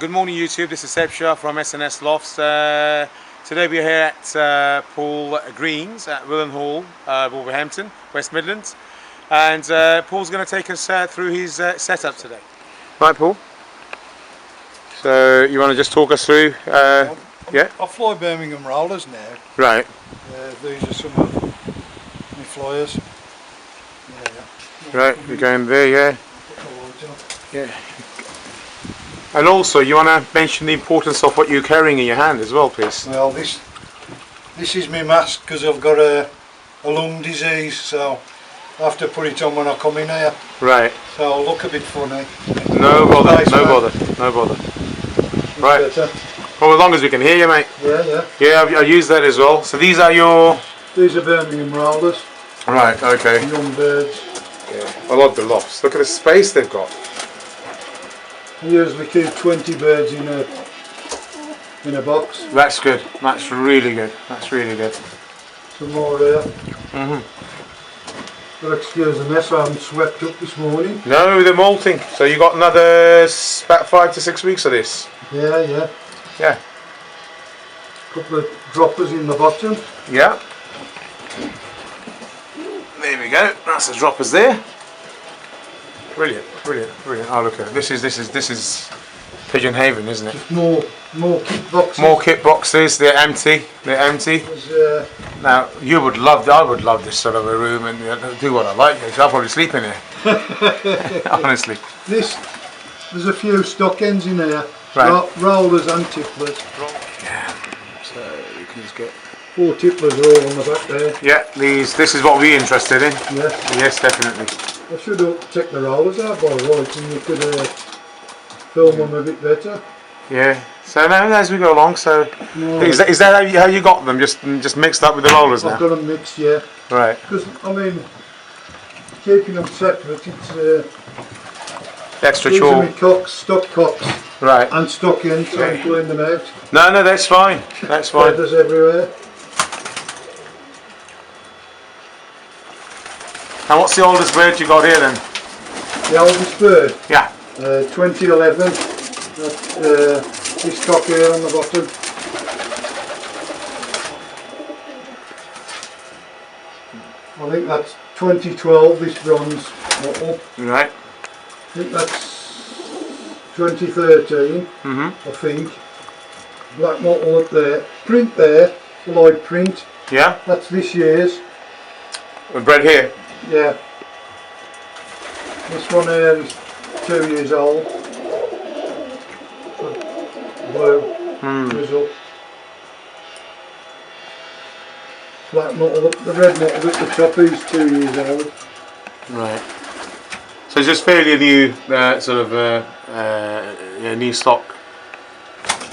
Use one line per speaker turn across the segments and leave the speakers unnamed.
Good morning YouTube, this is Seb Shah from SNS Lofts. Today we are here at Paul Green's at Willen Hall, Wolverhampton, West Midlands. And Paul's going to take us through his setup today. Right, Paul? So you want to just talk us through? Yeah?
I fly Birmingham rollers now.
Right.
These are some of my flyers.
Right, you're going there, yeah. Yeah. And also, you want to mention the importance of what you're carrying in your hand as well, please.
Well, this is my mask because I've got a lung disease, so I have to put it on when I come in here.
Right.
So I'll look a bit funny.
No bother, no bother, no bother. Right.
Better.
Well, as long as we can hear you, mate.
Yeah, yeah.
Yeah, I use that as well. So these are your...
These are Birmingham rollers.
Right, okay.
Young birds.
Yeah. I like the Lofts. Look at the space they've got.
I usually keep 20 birds in a box.
That's good. That's really good. That's really good.
Some more here.
Mm-hmm.
But excuse the mess, I haven't swept up this morning.
No, they're molting. So you got another about 5 to 6 weeks of this.
Yeah, yeah.
Yeah.
Couple of droppers in the bottom.
Yeah. There we go. That's the droppers there. Brilliant, brilliant, brilliant. Oh, look at it. This is Pigeon Haven, isn't it?
Just more kit boxes.
More kit boxes. They're empty. They're empty. Now you would love. I would love this sort of a room and do what I like. I'll probably sleep in here. Honestly.
There's a few stock ends in here.
Right.
Rollers and tipplers.
Yeah. So you can just get
4 tipplers are all on the back there.
Yeah. This is what we're interested in.
Yeah.
Yes, definitely.
I should have take the rollers out by right and you could film them a bit better.
Yeah. So now as we go along, so is that how you got them? Just mixed up with the rollers now?
I've got them mixed, yeah.
Right.
Because I mean, keeping them separate, it's
extra
these
chore.
are my cocks, stock cocks.
Right.
And stock ends, so I'm pulling them out.
No, that's fine. That's fine.
Feathers everywhere.
And what's the oldest bird you got here then?
The oldest bird?
Yeah.
2011. This cock here on the bottom. I think that's 2012, this bronze bottle.
Right.
I think that's 2013, I think. Black mottle up there. Print there, light print.
Yeah.
That's this year's.
Bred here?
Yeah. This one here is 2 years old. Blue. Grizzle. Black mottle, the red mottle at the top is 2 years old. Right.
So it's just fairly a new new stock.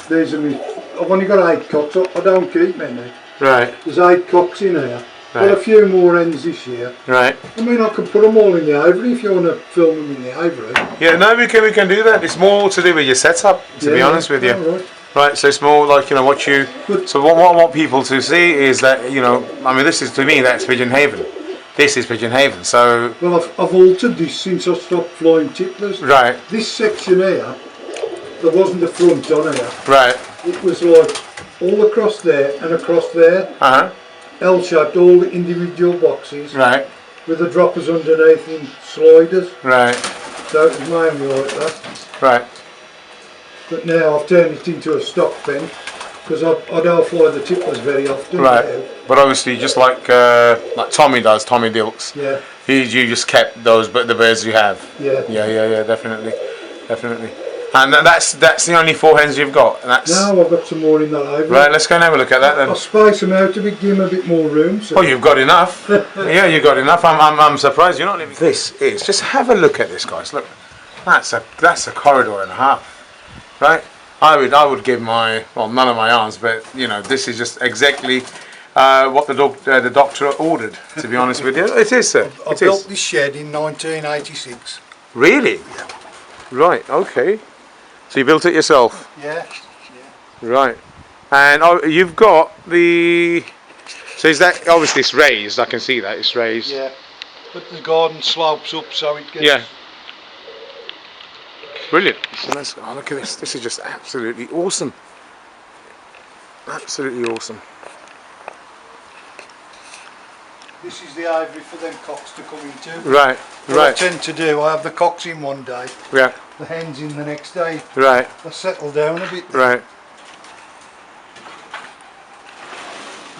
These are me. I've only got 8 cocks. I don't keep many.
Right.
There's 8 cocks in here.
Right.
Got a few more ends this year.
Right.
I mean, I can put them all in the ivory if you want to film them in the ivory.
Yeah, no, we can do that. It's more to do with your setup, to be honest with you.
Right.
Right, so it's more like, what you... So what I want people to see is that, I mean, this is, to me, that's Pigeon Haven. This is Pigeon Haven, so...
Well, I've altered this since I stopped flying tipplers.
Right.
This section here, there wasn't a front on here.
Right.
It was like all across there and across there.
Uh-huh.
L-shaped, all the individual boxes.
Right.
With the droppers underneath in sliders.
Right.
So it was mainly like that.
Right.
But now I've turned it into a stock pen because I don't fly the tipplers very often.
Right.
Now.
But obviously, just like Tommy does, Tommy Dilks.
Yeah.
You just kept the birds you have.
Yeah.
Yeah, definitely. And that's the only 4 hens you've got. And that's...
No, I've got some more in that ivory.
Right, let's go and have a look at that then.
I'll space them out a bit, give them a bit more room. So.
Oh, you've got enough. Yeah, you've got enough. I'm surprised you're not living. This is, just have a look at this, guys. Look, that's a corridor and a half, right? I would give none of my arms, but this is just exactly what the doctor ordered. To be honest with you, it is, sir.
I built this shed in 1986.
Really?
Yeah.
Right. Okay. So you built it yourself?
Yeah.
Right. And you've got the... So is that... Obviously it's raised, I can see that, it's raised.
Yeah. But the garden slopes up so it gets...
Yeah. Brilliant. So let's look at this. This is just absolutely awesome. Absolutely awesome.
This is the ivory for them cocks to come into.
Right,
What I tend to do, I have the cocks in one day,
Yeah,
the hens in the next day.
right,
They settle down a bit.
right.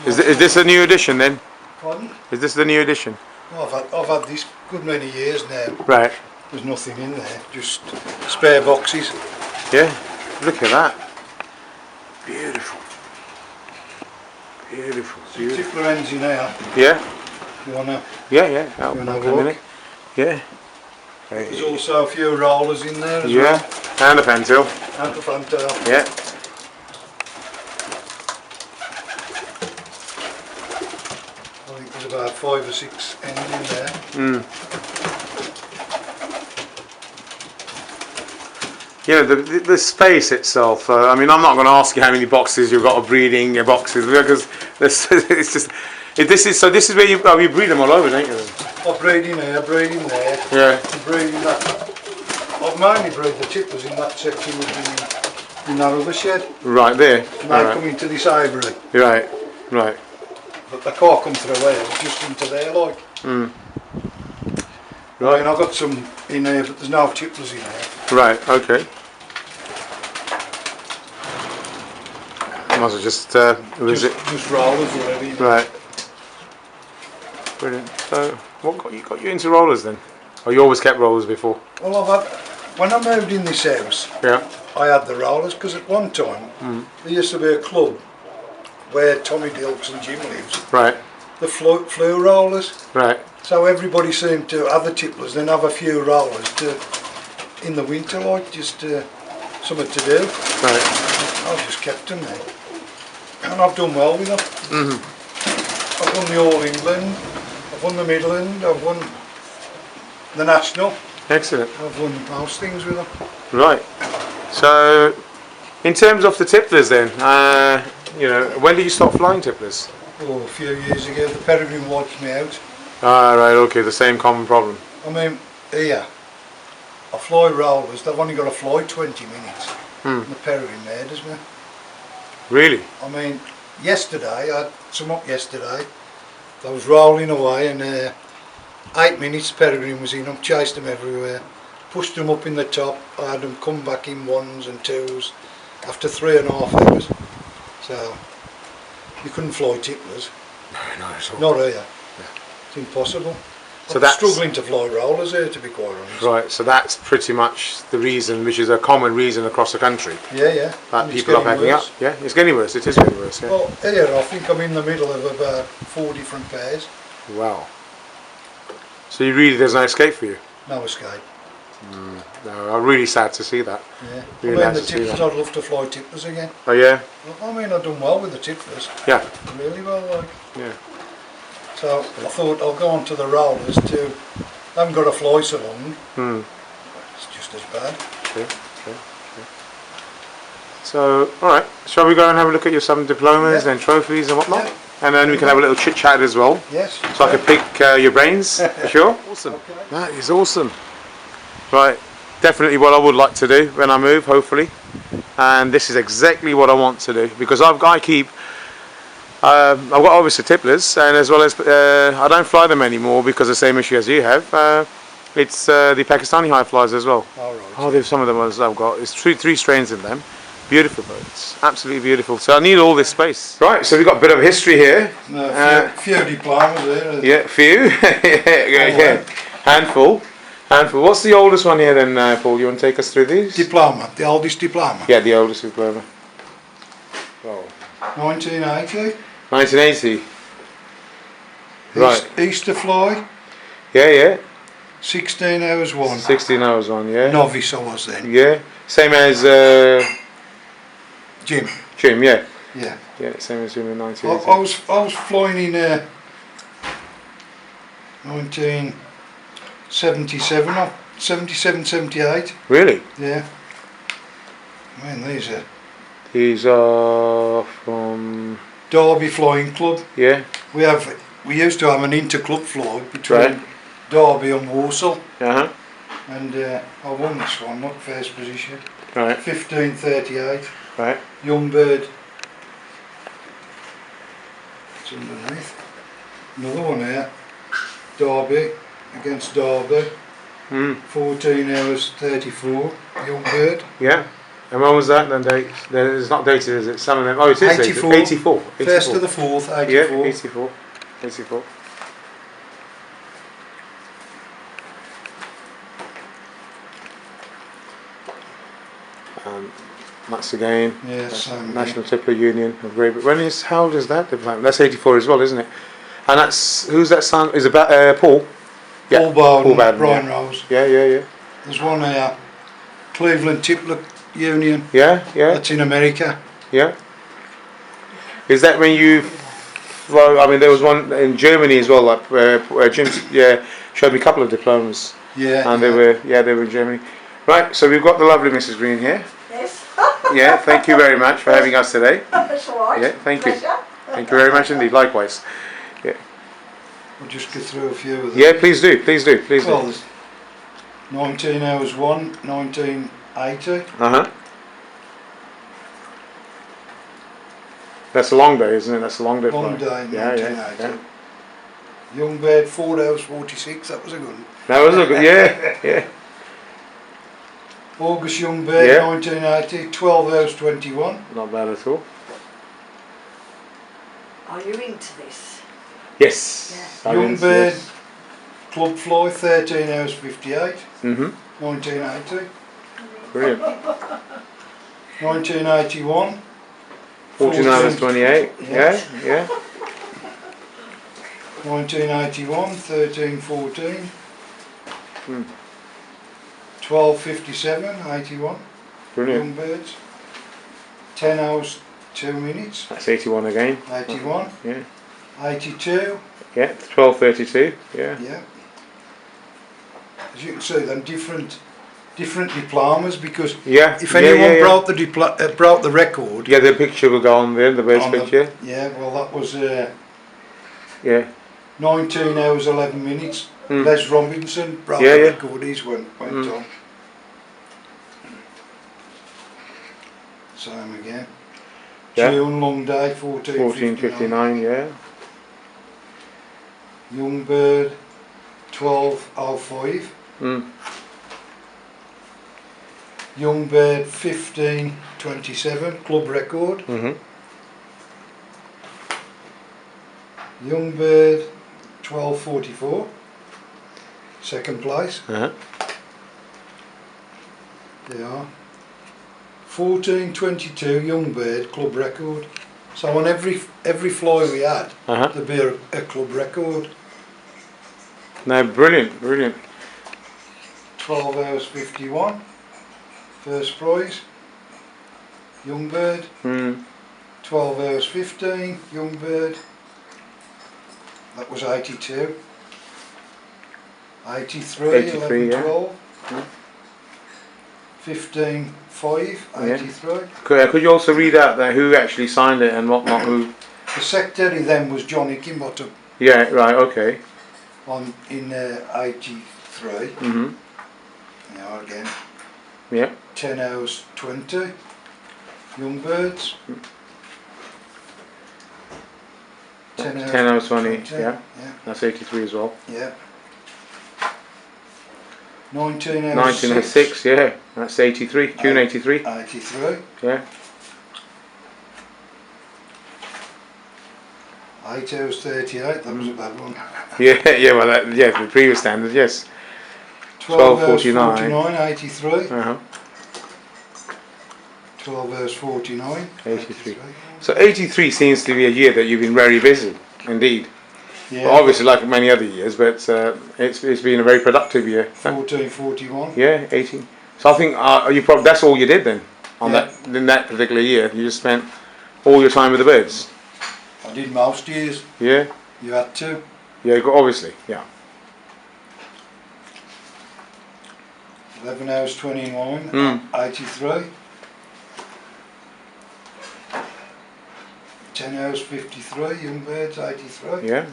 Is this a new edition then?
Pardon?
Is this the new edition?
No, I've had this good many years now.
Right.
There's nothing in there, just spare boxes.
Yeah. Look at that. Beautiful. Beautiful. Beautiful.
Tippler hens in here.
Yeah.
You wanna?
Yeah. That'll
You wanna
have
have
a
a
minute. Yeah.
There's also a few rollers in there as
Yeah.
well.
And a fantail.
And the fantail.
Yeah.
I think there's about 5 or 6 hens in there.
You know, the space itself, I mean, I'm not going to ask you how many boxes you've got of breeding boxes, because it's just, this is where you breed them all over, don't you?
I breed in here, breed in there,
Yeah.
I breed in that. I've mainly bred the tipplers in that section in that other shed.
Right there.
And they come into this ivory.
Right.
But they can't come through here, it's just into there like.
Right.
And I've got some in here, but there's no tipplers in here.
Right, okay. Might as well just,
Just rollers already.
Right. Brilliant. So, what got you into rollers then? Oh, you always kept rollers before?
Well, when I moved in this house,
Yeah.
I had the rollers because at one time there used to be a club where Tommy Dilks and Jim lives.
Right.
The flew rollers.
Right.
So everybody seemed to have the tipplers, then have a few rollers in the winter, like just something to do.
Right.
I've just kept them there, and I've done well with them. I've won the All England, I've won the Midland, I've won the National.
Excellent.
I've won most things with them.
Right. So, in terms of the tipplers then, you know, when did you start flying tipplers?
Oh, a few years ago, the peregrine wiped me out.
Ah, right, okay, the same common problem.
I mean, here, I fly rollers, they've only got to fly 20 minutes. And the peregrine murders me.
Really?
I mean, yesterday, I had some up yesterday, I was rolling away and 8 minutes peregrine was in them, chased them everywhere, pushed them up in the top, I had them come back in 1s and 2s after 3.5 hours. So, you couldn't fly tipplers.
No, at all.
Not here. It's impossible.
So
I'm
that's
struggling to fly rollers here, to be quite honest.
Right, so that's pretty much the reason, which is a common reason across the country.
Yeah.
That
And
people are packing up. Yeah, it's getting worse. It is getting worse. Yeah.
Well, here I think I'm in the middle of about 4 different pairs.
Wow. So there's no escape for you.
No escape.
No, I'm really sad to see that.
Yeah.
Really
I mean,
nice
the
to see
tipplers,
that.
I'd love to fly tipplers again.
Oh yeah.
I mean, I've done well with the tipplers.
Yeah.
Really well, like.
Yeah.
So I thought I'll go on to the rollers too. I haven't got to fly so long. It's just as bad.
Okay. So, all right. Shall we go and have a look at your some diplomas and trophies and whatnot?
Yeah.
And then we can have a little chit chat as well.
Yes.
So I can pick your brains for sure. Awesome.
Okay.
That is awesome. Right. Definitely what I would like to do when I move, hopefully. And this is exactly what I want to do because I've got obviously tipplers, and as well as I don't fly them anymore because the same issue as you have. It's the Pakistani high flies as well.
All right.
Oh, there's some of the ones I've got. It's three strains in them. Beautiful birds, absolutely beautiful. So I need all this space. Right, so we've got a bit of history here.
Few diplomas there.
Yeah, few. yeah. Handful. What's the oldest one here then, Paul? You want to take us through these?
Diploma, the oldest diploma.
Yeah, the oldest diploma. Oh.
1980.
1980. Right.
Easter fly.
Yeah.
16 hours one.
16 hours on, yeah.
Novice I was then.
Yeah. Same as
Jim.
yeah.
Yeah.
Yeah, same as Jim in
I
1980.
was flying in 1977 or 77, 78.
Really?
Yeah. I mean,
These are from...
Derby Flying Club.
Yeah.
We used to have an inter-club fly between
Right.
Derby and Walsall.
Uh-huh.
And I won this one, not first position.
Right.
15.38.
Right.
Young bird. It's underneath. Another one here. Derby against Derby. 14 hours 34. Young bird.
Yeah. And when was that then? Date? It's not dated, is it? Some of them. Oh, it is
84.
dated. 84.
First to the 4th, 84.
Yeah, 84. 84. That's again.
Yes,
National Tippler Union of Great Britain. How old is that? That's 84 as well, isn't it? And that's who's that son? Is it Paul? Yeah,
Paul Bowden, Brian
yeah.
Rose.
Yeah.
There's one here, Cleveland Tippler Union.
Yeah.
That's in America.
Yeah. Is that when you? Well, I mean, there was one in Germany as well. Like Jim, showed me a couple of diplomas.
Yeah.
And they were in Germany. Right. So we've got the lovely Mrs. Green here.
Yes.
Yeah. Thank you very much for having us today.
That's all right.
Yeah. Thank you.
Pleasure.
Thank you very much indeed. Likewise. Yeah.
We'll just go through a few of them.
Yeah. Please do.
Well, there's 19 hours 1, 1980.
That's a long day, isn't it? That's a long day.
Long
flight.
day,
Yeah.
1980. Young bird 4 hours 46. That was a good one.
That was a good. Yeah.
August Young bird 1980. 12 hours 21.
Not bad at all.
Are you into this?
Yes.
Yeah.
Young bird club fly 13 hours 58. 1980.
Brilliant.
1981.
14 hours 28. Yeah.
1981, 13:14. 12:57, 81.
Brilliant.
Young birds. 10 hours 2 minutes.
That's 81 again.
81.
Yeah.
82.
Yeah. 12:32. Yeah.
Yeah. As you can see, them different diplomas, because
Yeah.
if anyone brought the record.
Yeah, the picture will go on there, the bird's picture.
Well, that was
Yeah.
19 hours 11 minutes. Les Robinson brought
Yeah,
the
yeah.
record. He's went on. Same again.
Yeah.
June long day 14:59.
14:59. Yeah.
Young bird 12:05. Young bird 15:27, club record. Young bird 12:44, second place. They are 14:22, young bird, club record. So on every fly we had, there'd be a club record.
No, brilliant.
12 hours 51, first prize. Young bird. 12 hours 15, young bird. That was 82. 83,
83,
11,
yeah.
12. 15.5, 83.
Could you also read out there who actually signed it and whatnot? Who?
The secretary then was Johnny Kimbottom
Yeah. Right. Okay.
in 83. Now again.
Yeah.
10 hours 20. Young birds. 10
hours 20. Yeah. That's 83 as well.
Yeah. 19 hours
1906. Yeah. That's 83. June 83.
83.
Yeah.
8 hours 38. That was a bad one.
Yeah. Well, the previous standard. Yes.
12 hours
12:49.
49. 83. 12 hours 49.
83. So 83 seems to be a year that you've been very busy, indeed.
Yeah.
Well, obviously, like many other years, but it's been a very productive year.
1441.
Yeah, 18. So I think you probably that's all you did then on in that particular year. You just spent all your time with the birds.
I did most years.
Yeah.
You had to.
Yeah, obviously. Yeah.
11 hours 29. 83. 10 hours 53. Young birds 83.
Yeah.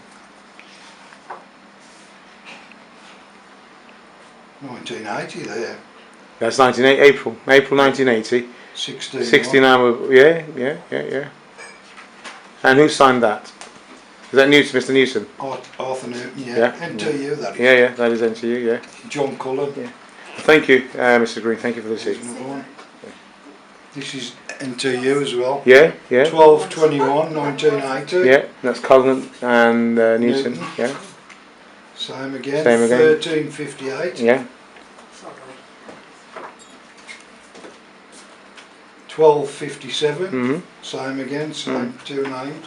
1980 there.
That's 1980, April 1980.
16.
69, yeah. And who signed that? Is that Newton, Mr. Newton?
Arthur Newton, yeah.
Yeah.
NTU, that is.
Yeah, that is NTU, yeah.
John Cullen.
Yeah. Thank you, Mr. Green, thank you for the seat.
Another one. This is NTU as well.
Yeah.
12/21, 1980.
Yeah, that's Cullen and Newton,
Newton.
yeah.
Same again.
Same again.
13/58.
Yeah.
Sorry.
12/57.
Mm-hmm.
Same again, same two names.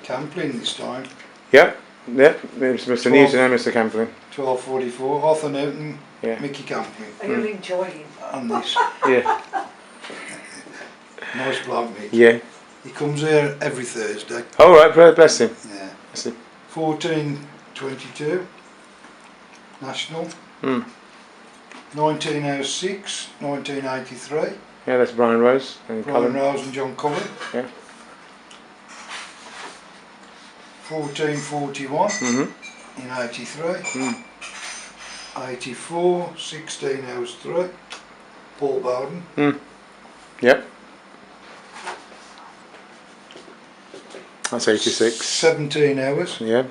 Camplin this time.
Yeah, it's Mr. Newton and Mr. Camplin.
12/44. Arthur Newton,
Yeah.
Mickey Camplin.
Are you enjoying?
And this.
Yeah.
Nice bloke, Mick.
Yeah.
He comes here every Thursday.
All right, bless him.
Yeah.
Bless him.
14/22. National. 1906, 1983.
Yeah, that's Brian Rose and
Brian
Cullen.
Rose and John Cullen.
Yeah.
14/41
Mm-hmm.
in 83. 84, 16/03. Paul Bowden.
Yep. That's 86.
17 hours.
Yeah.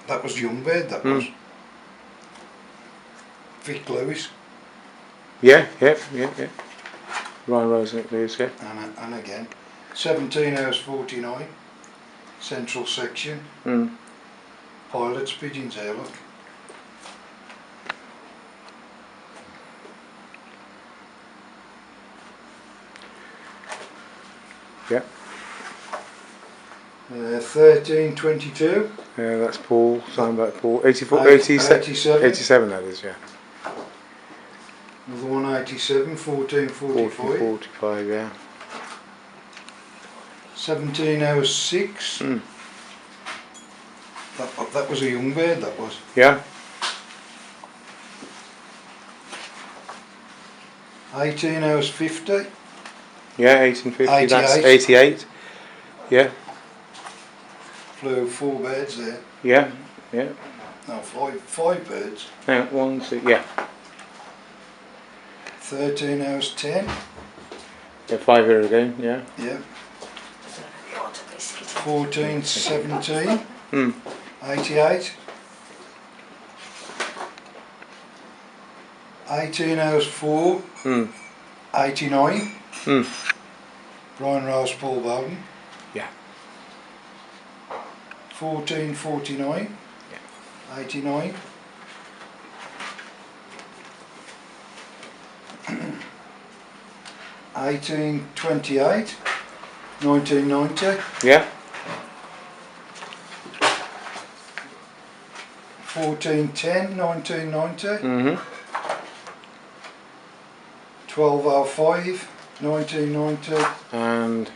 That was Youngbird, that was. Vic Lewis.
Yeah. Brian Rose and Nick Lewis, yeah.
And again. 17:49. Central section. Pilots, Pigeons airlock.
Yeah.
13/22.
Yeah, that's Paul, signed by Paul. 84,
87.
87 that is, yeah.
Another one 87, 14/45.
45, yeah.
17/06. That was a Youngbird, that was.
Yeah.
18/50.
Yeah, 1850, that's
88.
88. Yeah.
Flew 4 birds there.
Yeah.
No, five birds.
Hang on, 1, 2, yeah.
13/10.
Yeah, 5 here again, yeah.
Yeah.
God, a biscuit.
14/17. 88. 18/04. 89. Brian Rose, Paul Bowden.
Yeah.
14/49. 89. 18/28. 1990.
Yeah.
14/10. 1990. 12/05. 1990.
And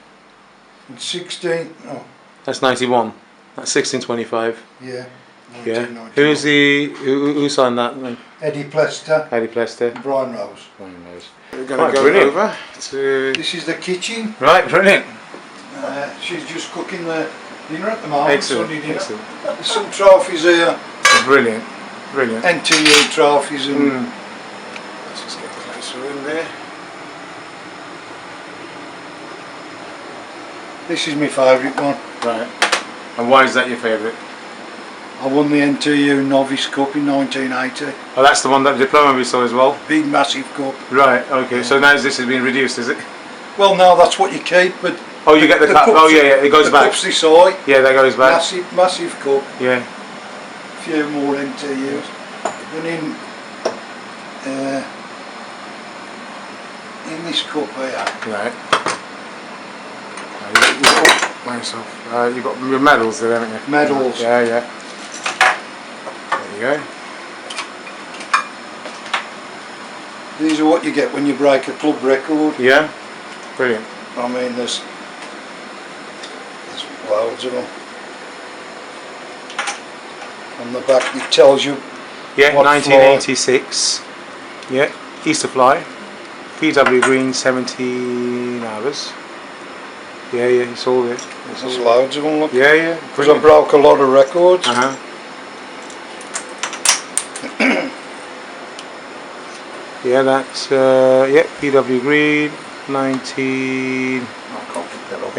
And 16. Oh,
that's 91. That's 1625.
yeah.
Yeah.
1991.
Who's who signed that then?
Eddie Plester.
Eddie Plester.
And Brian Rose.
Brian Rose.
We're
Right,
going to go
brilliant.
over.
To
This is the kitchen.
right, brilliant.
She's just cooking the dinner at the moment.
Excellent.
Sunday dinner.
Excellent.
There's some trophies here.
Brilliant.
NTU trophies and
Let's just get closer in there.
this is my favourite one.
Right. And why is that your favourite?
I won the NTU Novice Cup in 1980.
Oh, that's the one that Diploma we saw as well.
Big massive cup.
Right. Okay. So now this has been reduced, is it?
Well, no, that's what you keep, but
Oh, you get the cup.
cups-
Oh, yeah. It goes
the
back.
cup's this high.
Yeah, that goes back.
Massive cup.
Yeah.
Few more NTUs. And in this cup here,
Right. You've got your medals there, haven't you?
medals.
Yeah. There you go.
These are what you get when you break a club record.
Yeah. Brilliant.
I mean, there's loads of them. On the back it tells you
Yeah.
what
1986. Yeah. Easter fly. PW Green 17 hours. Yeah. It's all there.
there's loads of them, look.
Yeah.
Because I broke a lot of records.
Yeah, that's yeah, PW Green, 1980.
I can't pick that up.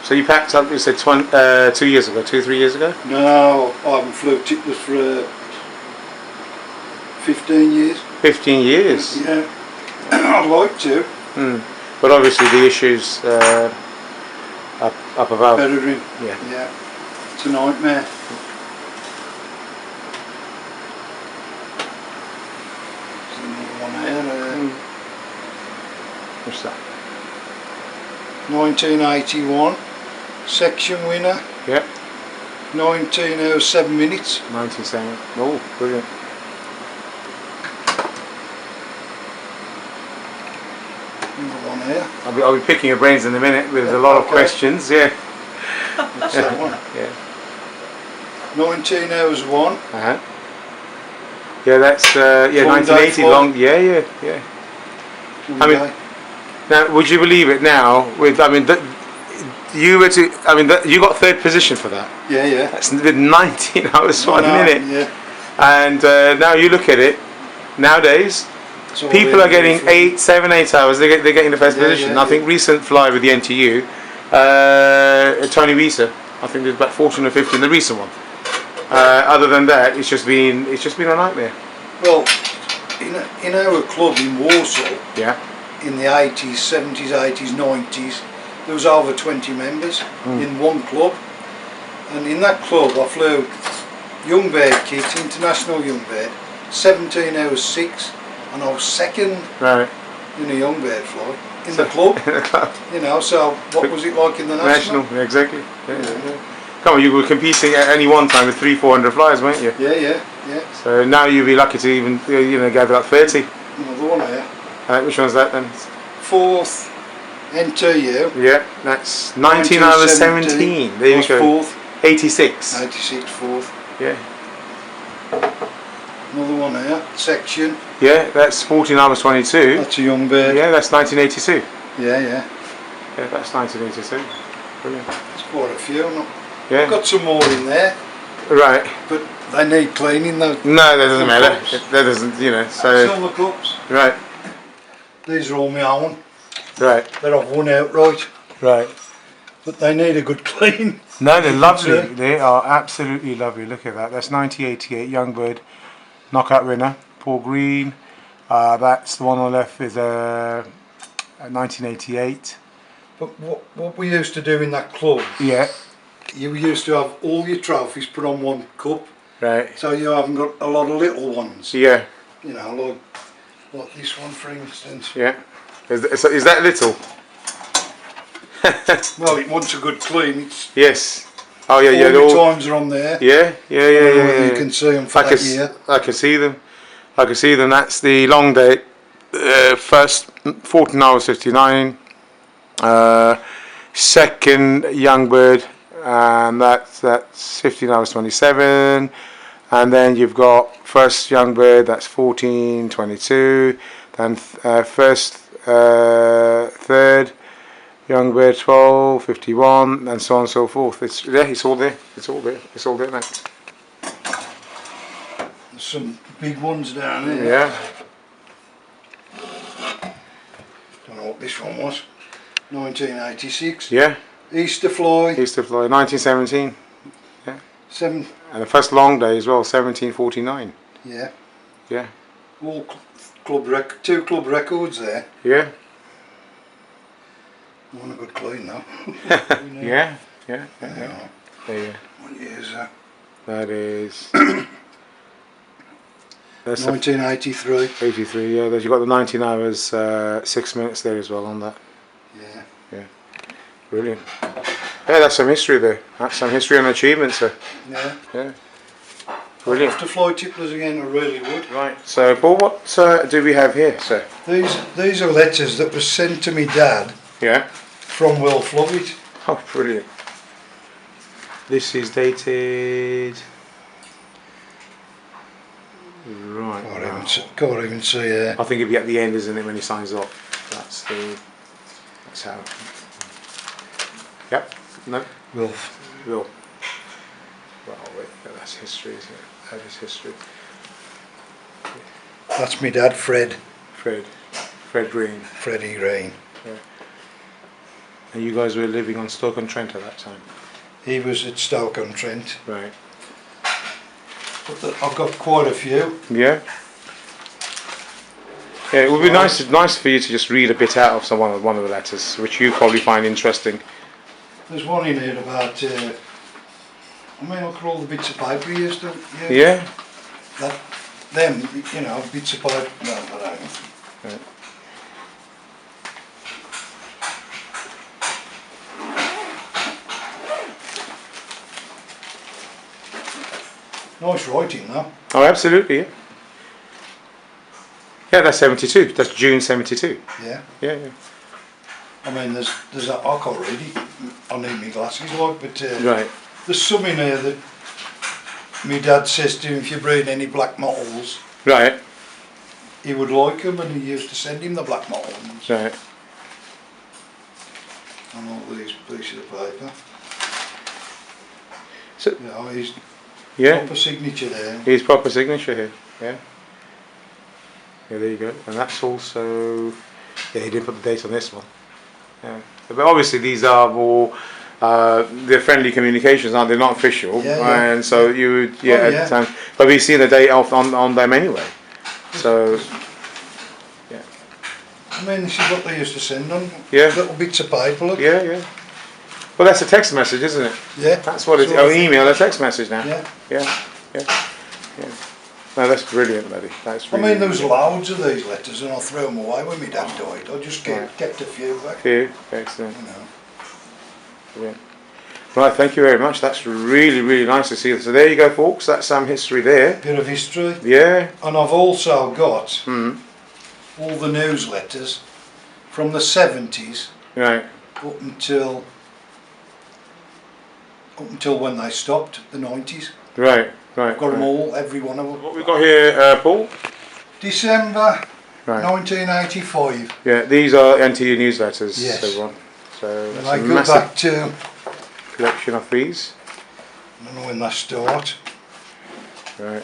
So you packed up, you said 2 years ago, 3 years ago?
No, I haven't flew Tipplers for 15 years.
15 years?
Yeah, I'd like to.
But obviously the issues up above.
Peregrine.
Yeah.
Yeah, it's a nightmare. There's another one here.
What's that?
1981, section winner.
Yeah.
19 hours 7 minutes.
1970. Oh, brilliant.
Another one here.
I'll be picking your brains in a minute with a lot of questions. Yeah.
What's that one?
Yeah.
19 hours 1.
Uh-huh. Yeah, that's yeah,
Long
1980
day
long. Yeah, yeah, yeah. I mean, now would you believe it now? With I mean, you were to. I mean, you got third position for that.
yeah, yeah.
That's with 19 hours 1 minute.
Yeah.
And now you look at it. Nowadays,
It's all
people are getting
in-
7, 8 hours. They're getting the first
Yeah,
position.
yeah,
I think recent fly with the NTU, Tony Visa. I think there's about 14 or 15. The recent one. Other than that, it's just been a nightmare.
Well, in our club in Warsaw,
Yeah.
in the 80s, 70s, 80s, 90s, there was over 20 members in one club. And in that club I flew young bird kit, international young bird, 17 hours 6, and I was second
Right.
in a young bird fly in the club. You know, so what was it like in the national?
National, yeah, exactly. Yeah, yeah. Come on, you were competing at any one time with 300-400 flyers, weren't you?
Yeah, yeah, yeah.
So now you'll be lucky to even gather up 30.
Another one here.
Which one's that then?
4th NTU.
Yeah, that's 19 hours 17. There you go.
4th.
86.
86 4th.
Yeah.
Another one here. Section.
Yeah, that's 14 hours 22.
That's a young bird.
Yeah, that's 1982.
Yeah, yeah.
Yeah, that's 1982. Brilliant.
There's quite a few. I've
Yeah.
got some more in there,
Right.
but they need cleaning though.
No, that doesn't
Some
matter.
cups.
That doesn't,
That's
so.
all the cups.
Right.
These are all my own.
Right.
That I've won outright,
Right.
but they need a good clean.
No, they're lovely.
Yeah.
They are absolutely lovely. Look at that. That's 1988 Youngbird knockout winner, Paul Green. That's the one on the left is 1988.
But what we used to do in that club,
Yeah.
you used to have all your trophies put on one cup,
Right.
so you haven't got a lot of little ones.
Yeah.
You know, like this one for instance.
Yeah. Is that little?
Well, it wants a good clean. It's
Yes. Oh yeah,
all
yeah.
the
All,
times are on there.
yeah, yeah, yeah, yeah.
You can see them for that year.
I can see them. I can see them. That's the long day. First 14 hours 59. Second Youngbird, and that's 15 hours 27. And then you've got first Youngbird, that's 14:22. Then third Youngbird 12:51, and so on and so forth. It's all there. It's all there. It's all there, mate.
There's some big ones down there.
Yeah.
Don't know what this one was. 1986.
Yeah.
Easter fly.
Easter fly, 1917,
7.
and the first long day as well, 17:49.
Yeah.
Yeah.
All two club records there.
Yeah.
Want a good clean though.
Yeah. Yeah. Yeah. There you go.
What year is that?
That is. That's
1983.
83. Yeah. You've got the 19 hours 6 minutes there as well on that.
Yeah.
Yeah. Brilliant. Yeah, that's some history there. That's some history and achievement, sir.
Yeah.
Yeah.
I'd
Brilliant.
love to fly Tipplers again, I really would.
Right. So, Paul, what do we have here, sir?
These are letters that were sent to me dad
Yeah.
from Lovatt.
Oh, brilliant. This is dated. Right.
Can't even see
I think it'll be at the end, isn't it, when he signs off? That's how. Yep. No.
Wilf.
Will. Well, wait, that's history, isn't it? That is history.
That's my dad, Fred.
Fred Green.
Freddie Green.
Yeah. And you guys were living on Stoke-on-Trent at that time?
He was at Stoke-on-Trent.
Right.
But I've got quite a few.
Yeah. Yeah, it would be nice for you to just read a bit out of one of the letters, which you probably find interesting.
There's one in here about, look at all the bits of paper he used to use.
Yeah.
Them, you know, bits of paper. No, I don't know.
Right.
Nice writing, though.
Oh, absolutely, yeah. Yeah, that's 72. That's June 72.
Yeah.
Yeah, yeah.
I mean, there's that, I can't read it. I need my glasses, like, but
Right.
there's some in here that my dad says to him, if you bring any black models,
Right.
he would like them, and he used to send him the black models.
Right.
And all these pieces of paper.
So,
You know, his
yeah,
proper signature there.
his proper signature here. Yeah. Yeah, there you go. And that's also, yeah, he didn't put the date on this one. Yeah. But obviously these are more, they're friendly communications, aren't they? Not official.
Yeah, yeah.
And so you would, yeah,
Oh,
at
yeah.
the time. But we see the date off on them anyway. So, yeah.
I mean, this is what they used to send on.
Yeah.
Little bits of paper. Look.
Yeah, yeah. Well, that's a text message, isn't it?
Yeah.
That's what it's,
Sort of thing.
email, a text message now.
Yeah.
Yeah, yeah, yeah. No, that's brilliant, buddy. That's
I
really
mean, there was loads of these letters, and I threw them away when my dad died. I just kept a few back.
Few. Excellent.
You know.
Brilliant. Right, thank you very much. That's really, really nice to see. So there you go, folks. That's some history there.
Bit of history.
Yeah.
And I've also got
Mm.
all the newsletters from the 70s
Right.
up until when they stopped, the 90s.
Right. Right.
Got them
right.
all, every one of them.
What we got here, Paul?
December
Right.
1985.
Yeah, these are NTU newsletters,
Yes.
everyone. So
And
that's
I
a
go
massive
back to,
collection of these.
I don't know when they start.
Right.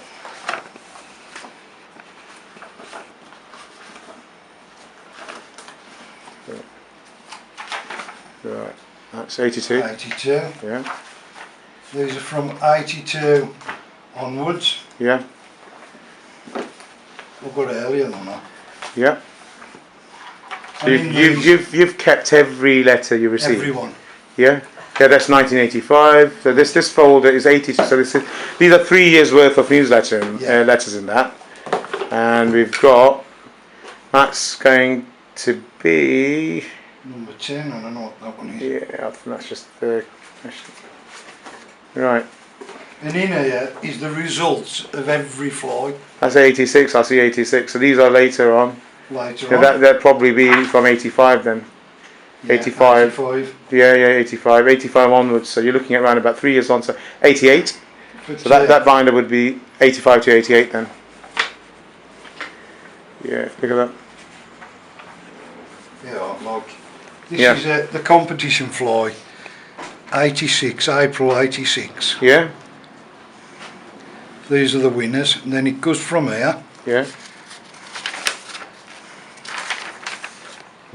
Right. That's 82.
82.
Yeah.
These are from 82 onwards.
Yeah.
We've got earlier than that.
Yeah. So
I mean,
you've kept every letter you received.
everyone.
Yeah. Yeah, that's 1985. So this folder is 82. So these are 3 years worth of newsletter
Yeah.
letters in that, and we've got that's going to be
Number 10, I don't know what that one is.
yeah. I think that's just right.
And in here is the results of every flight
That's 86. I see 86. So these are later on.
later
So
on.
that'll probably be from 85 then.
Yeah,
85.
85.
Yeah, 85. 85 onwards. So you're looking at around about 3 years on. So 88.
But,
So that binder would be 85 to 88 then. Yeah, look at that.
yeah, like this
Yeah.
is the competition fly. 86, April 86.
Yeah,
These are the winners, and then it goes from here.
yeah.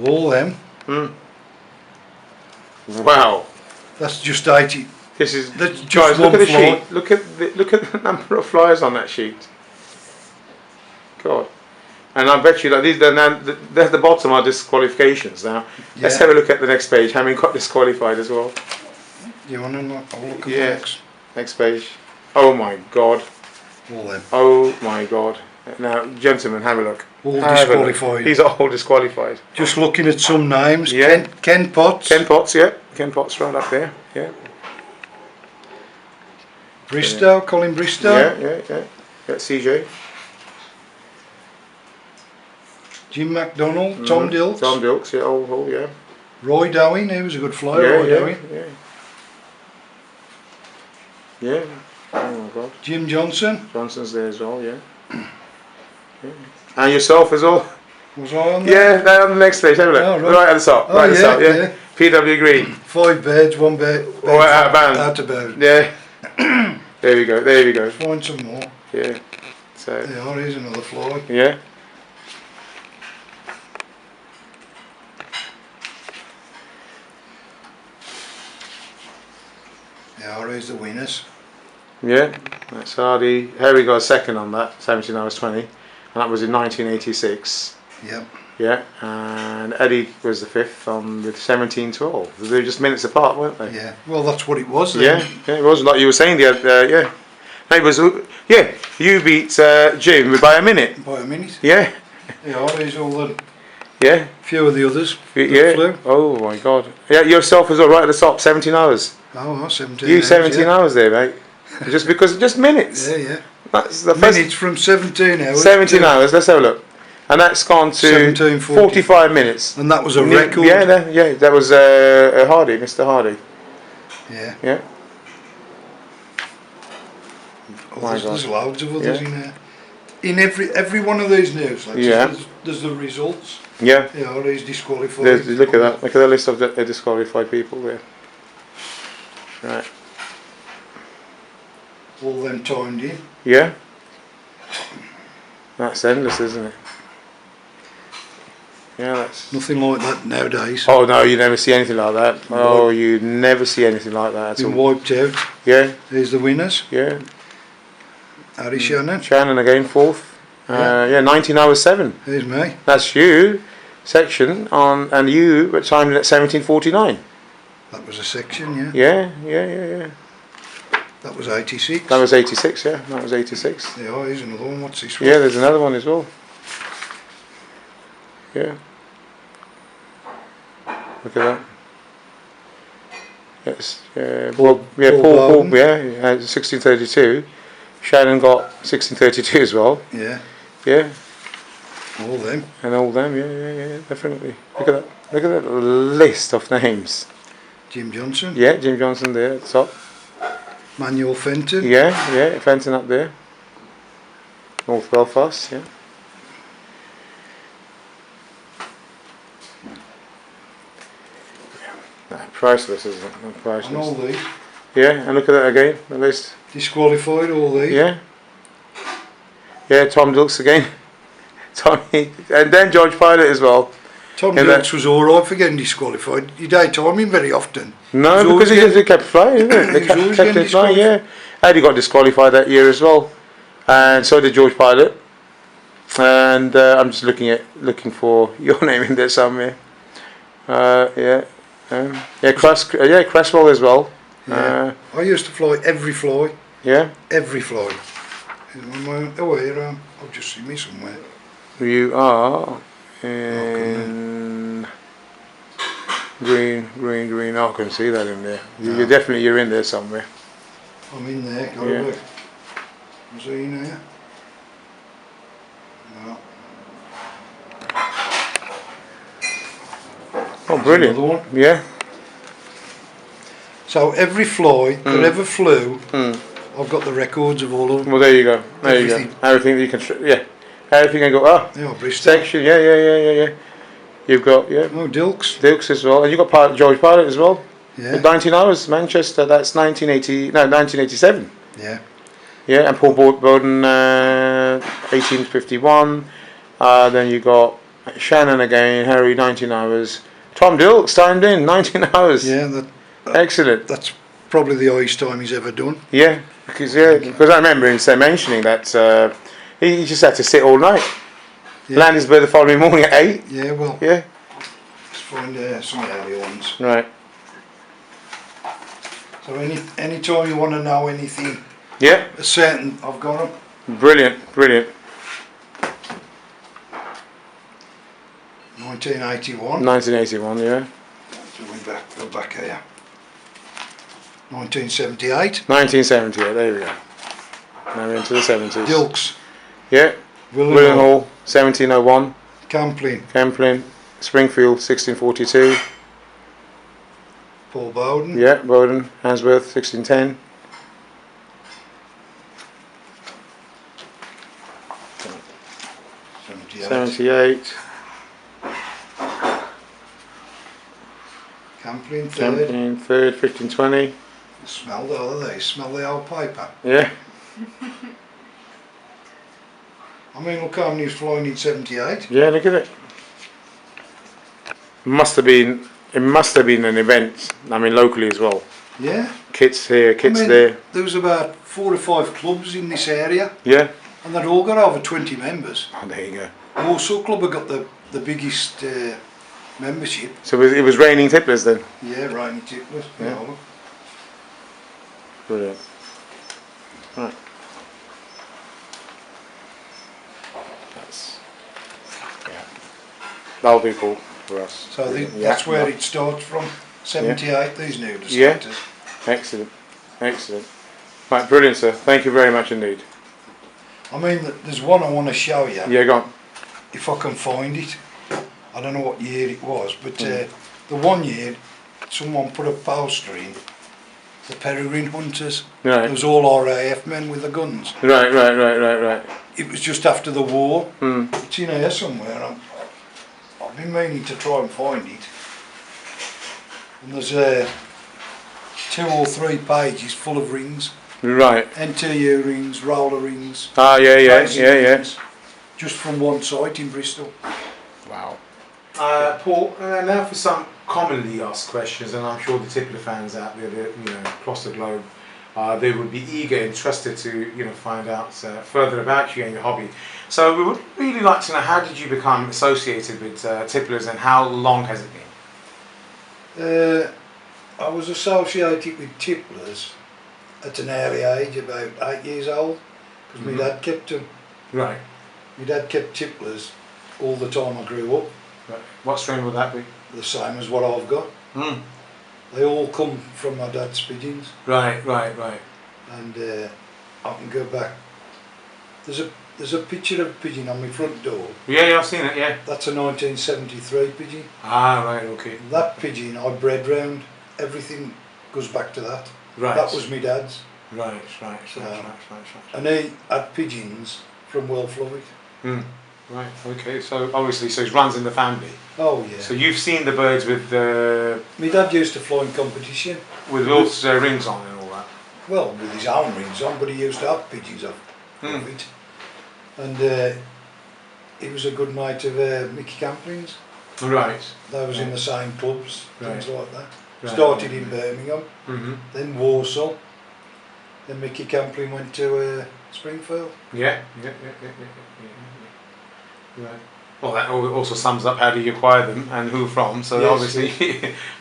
All them.
Mm. Wow.
That's just 80.
This is
That's just
guys. Look
one
at the
fly.
sheet. Look at the number of flyers on that sheet. God. And I bet you that these at the bottom are disqualifications. Now let's
Yeah.
have a look at the next page. How many got disqualified as well?
You want to look at the
Yeah.
next?
Next page. Oh my God.
All them.
Oh my God. Now, gentlemen, have a look.
All
Have a look.
disqualified.
These are all disqualified.
Just looking at some names.
Yeah.
Ken Potts.
Ken Potts, yeah. Ken Potts right up there. Yeah.
Bristow, Colin Bristow.
Yeah. CJ.
Jim MacDonald, Tom Dilks.
Tom Dilks, yeah. Oh, yeah.
Roy Dowing, he was a good flyer,
Yeah,
Roy Dowing.
Yeah. Oh my God.
Jim Johnson.
Johnson's there as well, yeah. Yeah. And yourself as well?
Was I on there?
Yeah, there on the next page, have a look.
Oh, right.
Right at the top,
Oh,
right at the
yeah,
top, yeah.
yeah.
PW Green.
5 birds, 1 bird.
Oh, out of bounds.
Out of bounds.
Yeah. There we go. There we go.
Find some more.
Yeah. So.
Yeah, here's another fly.
Yeah.
Yeah, here's the winners.
Yeah. That's Hardy. Harry got a second on that, 17 hours 20, and that was in 1986.
Yep.
Yeah. And Eddie was the fifth on with 17:12. They were just minutes apart, weren't they?
Yeah. Well, that's what it was then.
Yeah. Yeah. It was like you were saying the other. Yeah. It was. Yeah. You beat Jim by a minute.
By a minute.
Yeah.
Yeah, here's all the
Yeah.
few of the others. that
Yeah.
flew.
Oh my God. Yeah. Yourself as well, right at the top, 17 hours.
Oh, 17
You
hours,
17
yeah.
hours there, mate. Just minutes.
Yeah, yeah.
That's the first
Minutes from 17 hours.
17
to-
hours. Let's have a look. And that's gone to
17:40.
45 minutes.
And that was a
Ne-
record.
Yeah, that was Hardy, Mr. Hardy.
Yeah.
Yeah.
Oh,
My
there's
God.
loads of others
Yeah.
in there. In every one of these news, like,
Yeah.
there's the results.
Yeah.
Yeah, he's disqualified.
Look at that. Look at the list of the disqualified people there. Right.
All them timed in.
Yeah. That's endless, isn't it? Yeah, that's.
Nothing like that nowadays.
Oh no, you never see anything like that. Oh, you never see anything like that at
Been
all.
wiped out.
Yeah,
There's the winners.
yeah.
Harry Shannon.
Shannon again, fourth. Yeah, 19 hours 7.
There's me.
That's you, section on, and you were timed at 17:49.
That was a section, yeah.
Yeah.
That was 86.
That was 86. Yeah, that was 86.
Yeah, here's another one. What's this one?
Yeah, there's another one as well. Yeah. Look at that. Yes.
Paul
Paul,
Bowden.
yeah, 1632. Shannon got 1632 as well.
Yeah,
Yeah,
all them.
and all them. Yeah, definitely. Look at that. Look at that list of names.
Jim Johnson.
Yeah, Jim Johnson there at the top.
Manuel Fenton.
Yeah, Fenton up there. North Belfast, yeah. Priceless, isn't it?
And all
Priceless.
these.
Yeah, and look at that again, the list.
Disqualified, all these.
Yeah. Yeah, Tom Dulks again. Tommy, and then George Pilot as well.
Tom
Yeah,
Dukes was alright for getting disqualified. You don't time him very often.
No,
He's
because
always
he kept flying, isn't it? They
He's
kept
always
it
getting
flying, yeah. Eddie got disqualified that year as well, and so did George Pilot. And I'm just looking for your name in there somewhere. Cresswell as well.
Yeah. I used to fly every fly.
Yeah.
Every fly. Oh, here, I've just seen me somewhere.
You are in green. Oh, I can see that in there.
No.
You're in there somewhere.
I'm in there. Got
Yeah.
a look. Was he in there? No.
Oh, brilliant.
Another one.
Yeah.
So every fly that ever flew, I've got the records of all of them.
Well, there you go. There you
Everything.
go. Everything that you can. Yeah. Everything can go.
Yeah, Bristol.
Section. Yeah. You've got
Oh, Dilks.
Dukes as well, and you've got George Pilot as well.
Yeah.
With 19 hours, Manchester. That's 1987.
Yeah.
Yeah, and Paul Bowden, 1851. Then you got Shannon again, Harry, 19 hours. Tom Dilks timed in 19 hours.
Yeah,
Excellent.
that's probably the highest time he's ever done.
Yeah, because I remember him mentioning that he just had to sit all night.
Yeah.
Landisburg the following morning at 8.
Yeah, well,
Yeah.
let's find some early ones.
Right.
So any time you want to know anything,
Yeah.
a certain, I've got them.
Brilliant.
1981.
1981. Yeah.
So we go back here. 1978.
1978. There we go. Now we're into the 70s.
Dilks.
Yeah. William Hall, 1701.
Camplin.
Kemplin, Springfield, 1642.
Paul Bowden.
Yeah, Bowden, Handsworth, 1610.
Yeah.
78.
Camplin. Campling third.
Camping third, 15, 20.
Smell the other day, smell the old paper.
Yeah.
I mean, look how many was flying in 78.
Yeah, look at it. It must have been an event, I mean locally as well.
Yeah.
Kits here, kits
I mean,
there.
there was about 4 or 5 clubs in this area,
Yeah.
and they'd all got over 20 members.
Oh, there you go.
Warsaw Club have got the biggest membership.
So it was raining tipplers then?
Yeah, Rainy Tipplers.
Yeah.
Yeah. Look.
Brilliant. Right. Yeah. That'll be cool for us.
So
Yeah.
that's where it starts from. 78. These new
Yeah.
starters.
Excellent. Excellent. Right, brilliant, sir. Thank you very much indeed.
I mean, there's one I want to show you.
Yeah, go on.
If I can find it. I don't know what year it was, but the one year someone put a poster in, the Peregrine Hunters.
Right.
It was all RAF men with the guns.
Right.
It was just after the war.
Mm.
It's in here somewhere. I've been meaning to try and find it. And there's 2 or 3 pages full of rings.
Right.
NTU rings, roller rings.
Ah, yeah.
basic rings, just from one site in Bristol.
Wow. Paul, now for some commonly asked questions, and I'm sure the Tippler fans out there, across the globe, they would be eager, interested to, find out further about you and your hobby. So we would really like to know, how did you become associated with Tipplers, and how long has it been?
I was associated with Tipplers at an early age, about 8 years old, because my dad kept them.
Right.
My dad kept Tipplers all the time I grew up,
Right. What strain would that be?
the same as what I've got.
Mm.
They all come from my dad's Pigeons,
Right.
and I can go back. There's a picture of a pigeon on my front door.
Yeah, I've seen it, yeah.
That's a 1973 pigeon.
Ah, right, okay.
That pigeon I bred round. Everything goes back to that.
Right.
That was my dad's.
Right.
And he had pigeons from Lovatt.
Mm. Right, okay, so obviously, so it runs in the family.
Oh yeah.
So you've seen the birds with
My dad used to fly in competition.
Lofts rings on and all that.
Well, with his own rings on, but he used to have pigeons of it. And he was a good mate of Mickey Campling's.
Right.
They was in the same pubs, things
Right.
like that.
Right.
Started in Birmingham,
Mm-hmm.
then Warsaw. Then Mickey Campling went to Springfield.
Yeah. Right. Well, that also sums up how do you acquire them and who from. So
Yes,
obviously,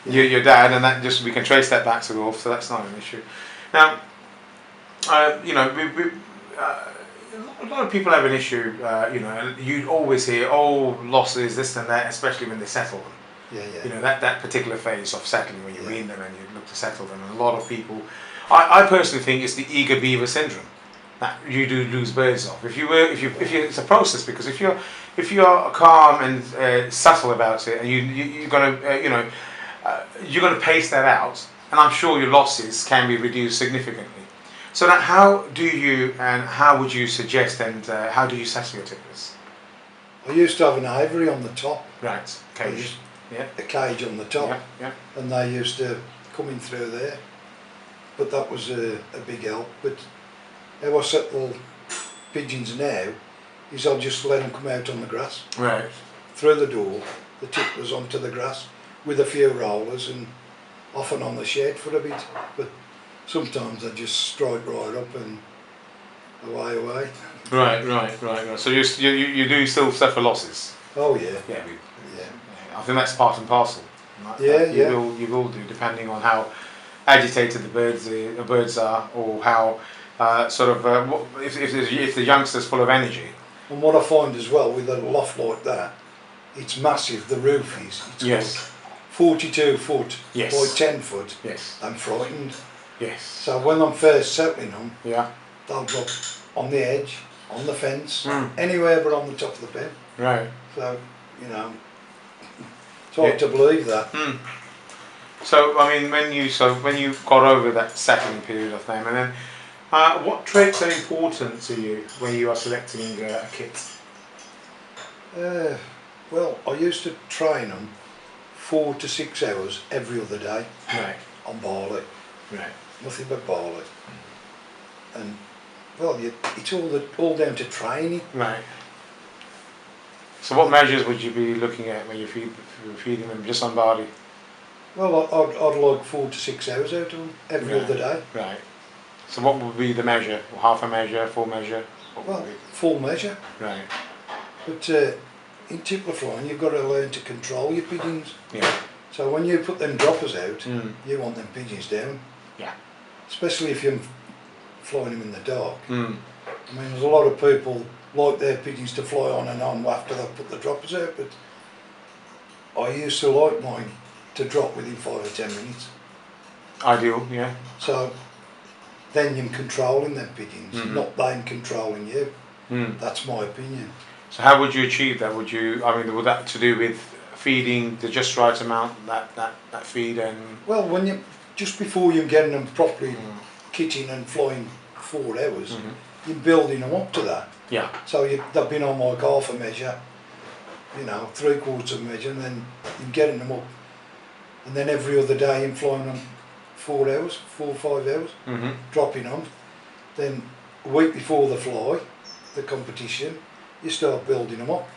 your dad, and that we can trace that back to Lofts, so that's not an issue. Now, a lot of people have an issue. You always hear, losses, this and that, especially when they settle them.
Yeah.
That particular phase of settling, when you wean them and you look to settle them, and a lot of people, I personally think it's the eager beaver syndrome that you do lose birds off. If it's a process, because if you're calm and subtle about it, and you're gonna pace that out, and I'm sure your losses can be reduced significantly. So now, how would you suggest, and how do you settle your tipplers?
I used to have an aviary on the top.
Right, cage. Yeah.
A cage on the top.
Yeah.
And they used to come in through there. But that was a big help. But how I settle pigeons now is I'll just let them come out on the grass.
Right.
Through the door, the tipplers onto the grass with a few rollers, and often on the shed for a bit. But sometimes I just strike right up and away.
Right. So you do still suffer losses.
Oh yeah.
Yeah.
Yeah.
I think that's part and parcel. You will do, depending on how agitated the birds are, or how if the youngster's full of energy.
And what I find as well with a loft like that, it's massive. The roof is. It's
Yes.
42 foot
Yes.
by 10 foot.
Yes.
I'm frightened.
Yes.
So when I'm first settling them,
Yeah.
they'll drop on the edge, on the fence,
Mm.
anywhere but on the top of the bed.
Right.
So, it's hard to believe that.
Mm. So I mean, when you got over that settling period of time, and then what traits are important to you when you are selecting a kit?
Well, I used to train them 4 to 6 hours every other day
Right.
on barley,
Right.
nothing but barley. And well, it's all down to training.
Right. So what measures would you be looking at when you're feeding them just on barley?
Well, I'd like 4 to 6 hours out of them every
Right.
other day.
Right. So what would be the measure? Half a measure, full measure? What
Well,
would be?
full measure.
Right.
But in tippler flying, you've got to learn to control your pigeons.
Yeah.
So when you put them droppers out,
Mm.
you want them pigeons down.
Yeah.
Especially if you're flying them in the dark.
Mm.
I mean, there's a lot of people like their pigeons to fly on and on after they've put the droppers out, but I used to like mine to drop within 5 or 10 minutes.
Ideal, yeah.
So then you're controlling them pigeons,
Mhm.
not them controlling you.
Mm.
That's my opinion.
So how would you achieve that? Would you, I mean, would that to do with feeding the just right amount, that feed and...
Well, when you just before you're getting them properly
Mm.
kitting and flying 4 hours,
Mhm.
you're building them up to that.
Yeah.
So they've been on like half a measure, you know, 3/4 of a measure, and then you're getting them up. And then every other day you're flying them 4 hours, 4 or 5 hours,
Mm-hmm.
dropping them. Then a week before the fly, the competition, you start building them up.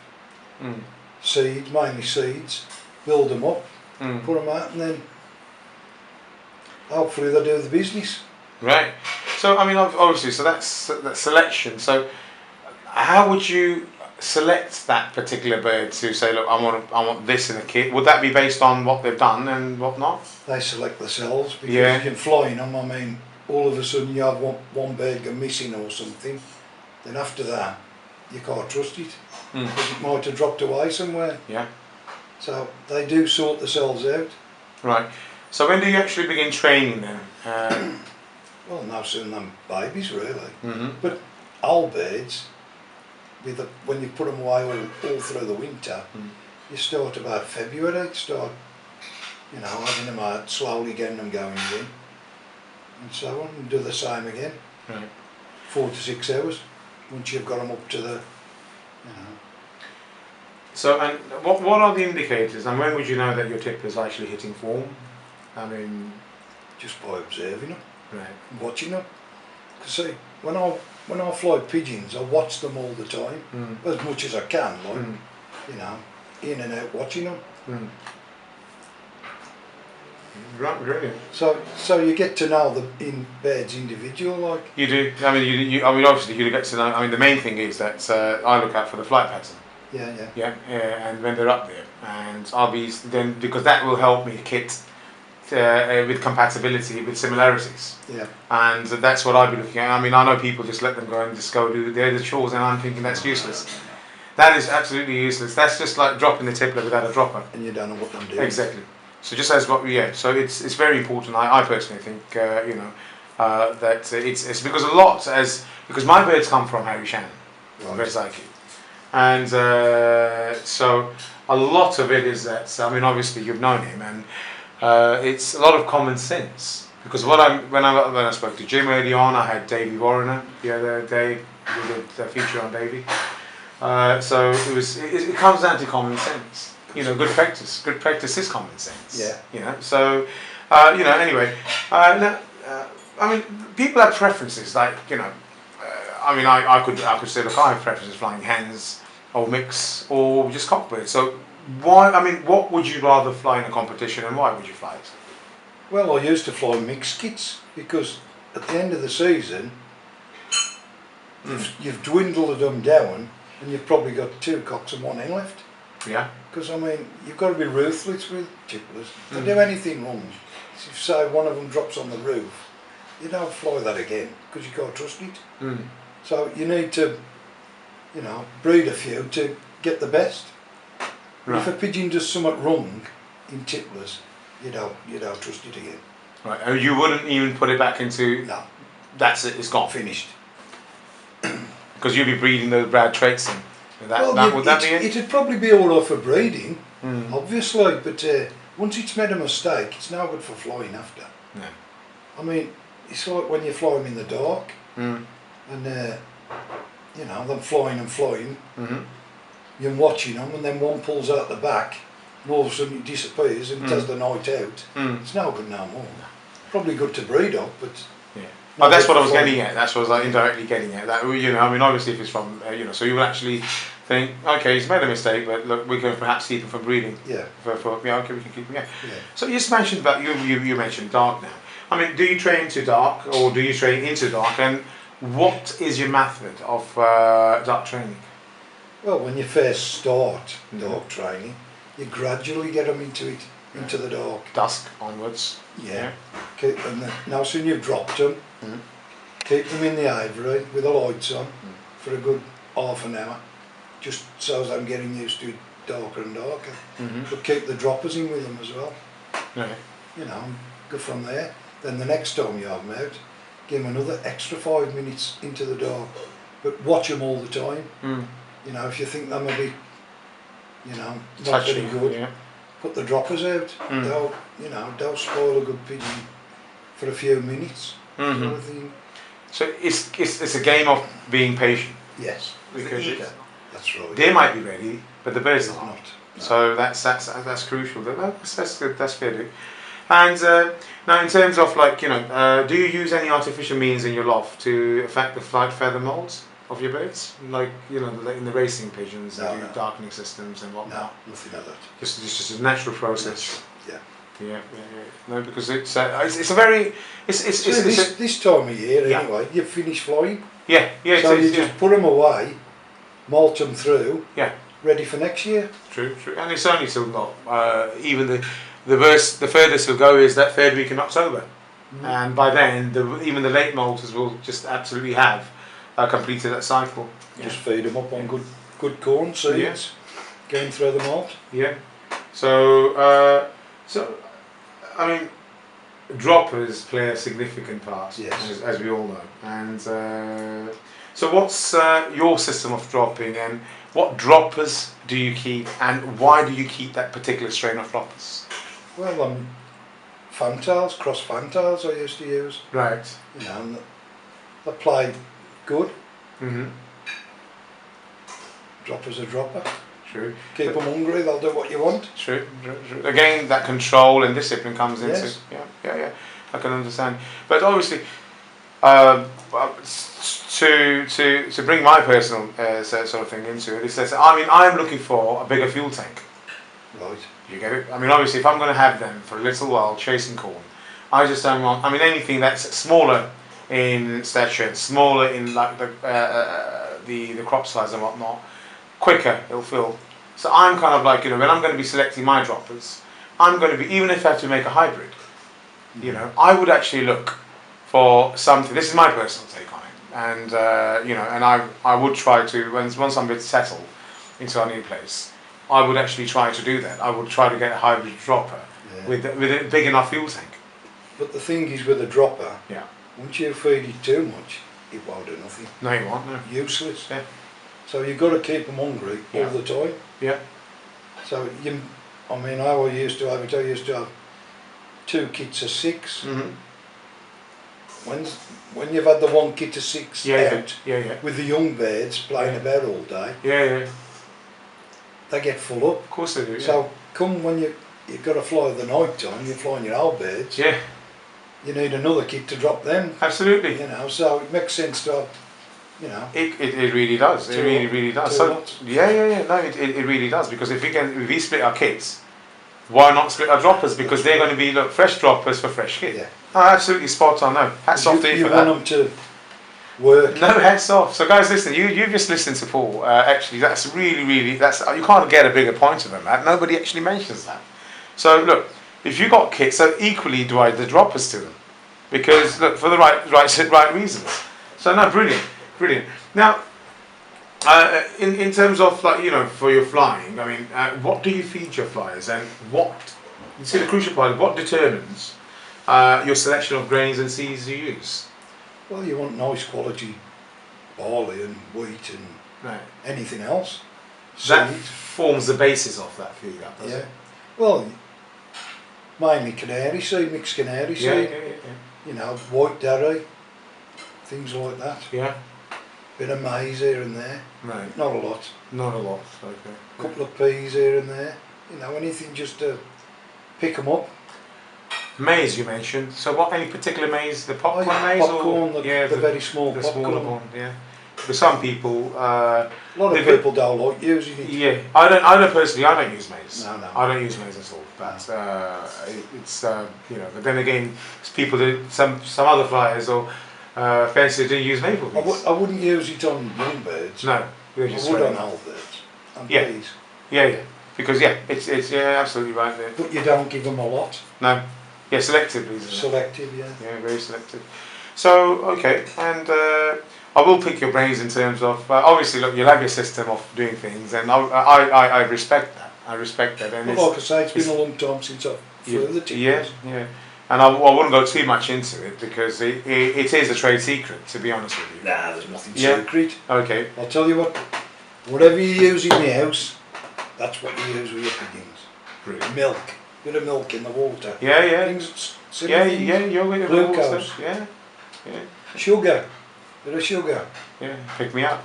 Mm.
Seeds, mainly seeds, build them up,
Mm.
put them out, and then hopefully they do the business.
Right. So, I mean, obviously, so that's selection. So, how would you select that particular bird to say, look, I want this in a kit? Would that be based on what they've done and what not?
They select themselves because
Yeah.
you can fly in them. I mean, all of a sudden you have one bird go missing or something, then after that you can't trust it
Mm.
because it might have dropped away somewhere.
Yeah.
So they do sort themselves out.
Right. So, when do you actually begin training then?
Well, no sooner than babies really.
Mm-hmm.
But old birds, when you put them away all through the winter,
Mm.
you start about February, start, you know, having them out, slowly getting them going again, and so on, and do the same again,
Right.
4 to 6 hours, once you've got them up to the, you know.
So, and what are the indicators, and when would you know that your tippler's actually hitting form? I mean,
Just by observing them,
right.
watching them. Because see, when I fly pigeons, I watch them all the time,
Mm.
as much as I can, like,
Mm.
you know, in and out watching them.
Mm. Right, brilliant.
So you get to know the birds individual, like.
You do. I mean, I mean, obviously, you get to know. I mean, the main thing is that I look out for the flight pattern.
Yeah.
Yeah, and when they're up there, and I'll be then because that will help me kit with compatibility with similarities,
Yeah.
and that's what I'll be looking at. I mean, I know people just let them go and just go do the chores, and I'm thinking that's useless. That is absolutely useless. That's just like dropping the tippler without a dropper.
And you don't know what I'm doing.
Exactly. So just as what so it's very important. I personally think that it's because because my birds come from Harry Shannon,
Right.
very psychic, and so a lot of it is that. I mean, obviously you've known him, and it's a lot of common sense. Because when I spoke to Jim early on, I had Davey Warrener the other day. We did a feature on Davey. So it comes down to common sense. You know, good practice. Good practice is common sense.
Yeah.
You know, so anyway. Now, I mean, people have preferences. Like I mean, I could say, look, I have preferences: flying hens, or mix, or just cockbird. So why? I mean, what would you rather fly in a competition, and why would you fly it?
Well, I used to fly mixed kits because at the end of the season, you've dwindled them down, and you've probably got 2 cocks and 1 hen left.
Yeah.
Because I mean, you've got to be ruthless with tipplers. If they do anything wrong, if say one of them drops on the roof, you don't fly that again because you can't trust it.
Mm.
So you need to, you know, breed a few to get the best. But if a pigeon does something wrong in tipplers, you don't trust it again.
Right. And you wouldn't even put it back into.
No,
That's it. It's gone.
finished.
Because you'd be breeding those bad traits in. Would that be it?
It'd probably be all right for breeding,
Mm.
obviously, but once it's made a mistake, it's no good for flying after.
No.
I mean, it's like when you fly them in the dark,
Mm.
and them flying and flying,
Mm-hmm.
you're watching them, and then one pulls out the back, and all of a sudden it disappears and it has the night out. It's no good no more. Probably good to breed up, but
Yeah.
not
Oh, that's
good
what I
for
was
flying.
getting at. That's what I was like indirectly getting at. That you know, I mean, obviously, if it's from so you will actually think, okay, he's made a mistake, but look, we can perhaps keep him from breeding.
Yeah,
Yeah, okay, we can keep him. Yeah.
yeah.
So you just mentioned about you mentioned dark now. I mean, do you train to dark or do you train into dark? And what is your method of dark training?
Well, when you first start dog training, you gradually get them into the dark.
Dusk onwards.
Yeah. And then, now soon you've dropped them, keep them in the aviary with the lights on for a good half an hour, just so as I'm getting used to it darker and darker. But keep the droppers in with them as well.
Right.
You know, go from there. Then the next time you have them out, give them another extra 5 minutes into the dark, but watch them all the time. You know, if you think them a bit, you know, not very good,
Yeah.
put the droppers out. Don't spoil a good pigeon for a few minutes. Sort of thing.
So it's a game of being patient.
Yes,
Because
eager. That's right.
they might be ready, but the birds are
It's
not.
not. No.
So that's crucial. That's good. That's fair. Dude. And now, in terms of do you use any artificial means in your loft to affect the flight feather molds of your birds? Like in the racing pigeons, they do darkening systems and
No,
whatnot.
nothing like that.
Just a natural process.
Yeah.
Yeah. No, because it's a very it's
This time of year,
Yeah.
anyway, you've finished flying.
yeah.
So
It's,
you just put them away, molt them through,
yeah.
ready for next year.
True, and it's only till not even the furthest we'll go is that third week in October, and by then even the late molters will just absolutely have completed that cycle.
Just feed them up on good corn seeds, going through the malt.
Yeah. So I mean, droppers play a significant part,
Yes.
as we all know, and so what's your system of dropping, and what droppers do you keep, and why do you keep that particular strain of droppers?
Well, fantails, cross fantails I used to use.
Right.
You know, and they play good. Dropper's a dropper.
True.
Keep them hungry, they'll do what you want.
True. Again, that control and discipline comes into.
Yes.
Yeah. I can understand, but obviously, to bring my personal sort of thing into it, I'm looking for a bigger fuel tank.
Right.
You get it? I mean, obviously, if I'm going to have them for a little while chasing corn, I just don't want. I mean, anything that's smaller in stature, smaller in like the crop size and whatnot, quicker it'll fill. So I'm kind of like, when I'm going to be selecting my droppers, I'm going to be, even if I have to make a hybrid, I would actually look for something. This is my personal take on it, and and I would try to once I'm a bit settled into our new place, I would actually try to do that. I would try to get a hybrid dropper with a big enough fuel tank.
But the thing is with a dropper,
Yeah.
once you feed it too much, it won't do nothing.
No, you won't. No.
Useless.
Yeah.
So you've got to keep them hungry all the time.
Yeah.
So I used to have 2 kits of 6. When you've had the 1 kit of 6 out with the young birds playing about all day, they get full up.
Of course they do. Yeah.
So come when you've got to fly the night time, you're flying your old birds.
Yeah.
You need another kit to drop them.
Absolutely.
So it makes sense to have,
It really does. It really does. So
lots.
yeah. No, it really does, because if we split our kits, why not split our droppers? Because they're going to be fresh droppers for fresh kit.
Yeah.
Oh, absolutely spot on. No, hats off to you
You
for
want
that.
them to work.
No, hats off. So guys, listen. You've just listened to Paul. Actually, that's really you can't get a bigger point of that. Nobody actually mentions that. So look, if you got kits, so equally do I the droppers to them, because look, for the right reasons. So no, brilliant. Now, in terms of for your flying, I mean, what do you feed your flyers, and you see the crucial part? What determines your selection of grains and seeds you use?
Well, you want nice quality barley and wheat and
Right.
anything else.
That
Seed.
forms the basis of that feed up, does it?
Well, mainly canary seed, mixed canary seed. White derry, things like that.
Yeah.
Bit of maize here and there.
Right.
Not a lot.
Not a lot. Okay.
Couple of peas here and there. You know, anything just to pick them up.
Maize you mentioned. So what? Any particular maize? The popcorn
Oh, yeah,
maize,
popcorn,
or
the very small
the
popcorn.
smaller one? Yeah. For some people,
A lot of people don't like using it.
yeah. I don't personally. I don't use maize.
No.
I don't use maize at all. But it's you know. But then again, people do some other flyers or fancy do use maple maize.
I wouldn't use it on young birds.
No,
I
just
would on
straight up.
old birds. And
Yeah.
bees.
Yeah. Because it's absolutely right there.
But you don't give them a lot.
No. Yeah, selectively. Isn't it?
Selective, yeah.
Yeah, very selective. So, okay, and I will pick your brains in terms of, obviously, look, you'll have your system of doing things, and I respect that. I respect that. And
Well, like I say, it's been a long time since I've flew the Tipplers.
Yeah. And I wouldn't go too much into it because it is a trade secret, to be honest with you.
Nah, there's nothing
Yeah.
secret.
Okay.
I'll tell you what, whatever you use in the house, that's what you use with your pigeons.
Brilliant.
Milk. Bit of milk in the water.
Yeah.
Things, silly things.
You're with
Glucose.
Yeah.
Sugar. Bit of sugar.
Yeah, pick me up.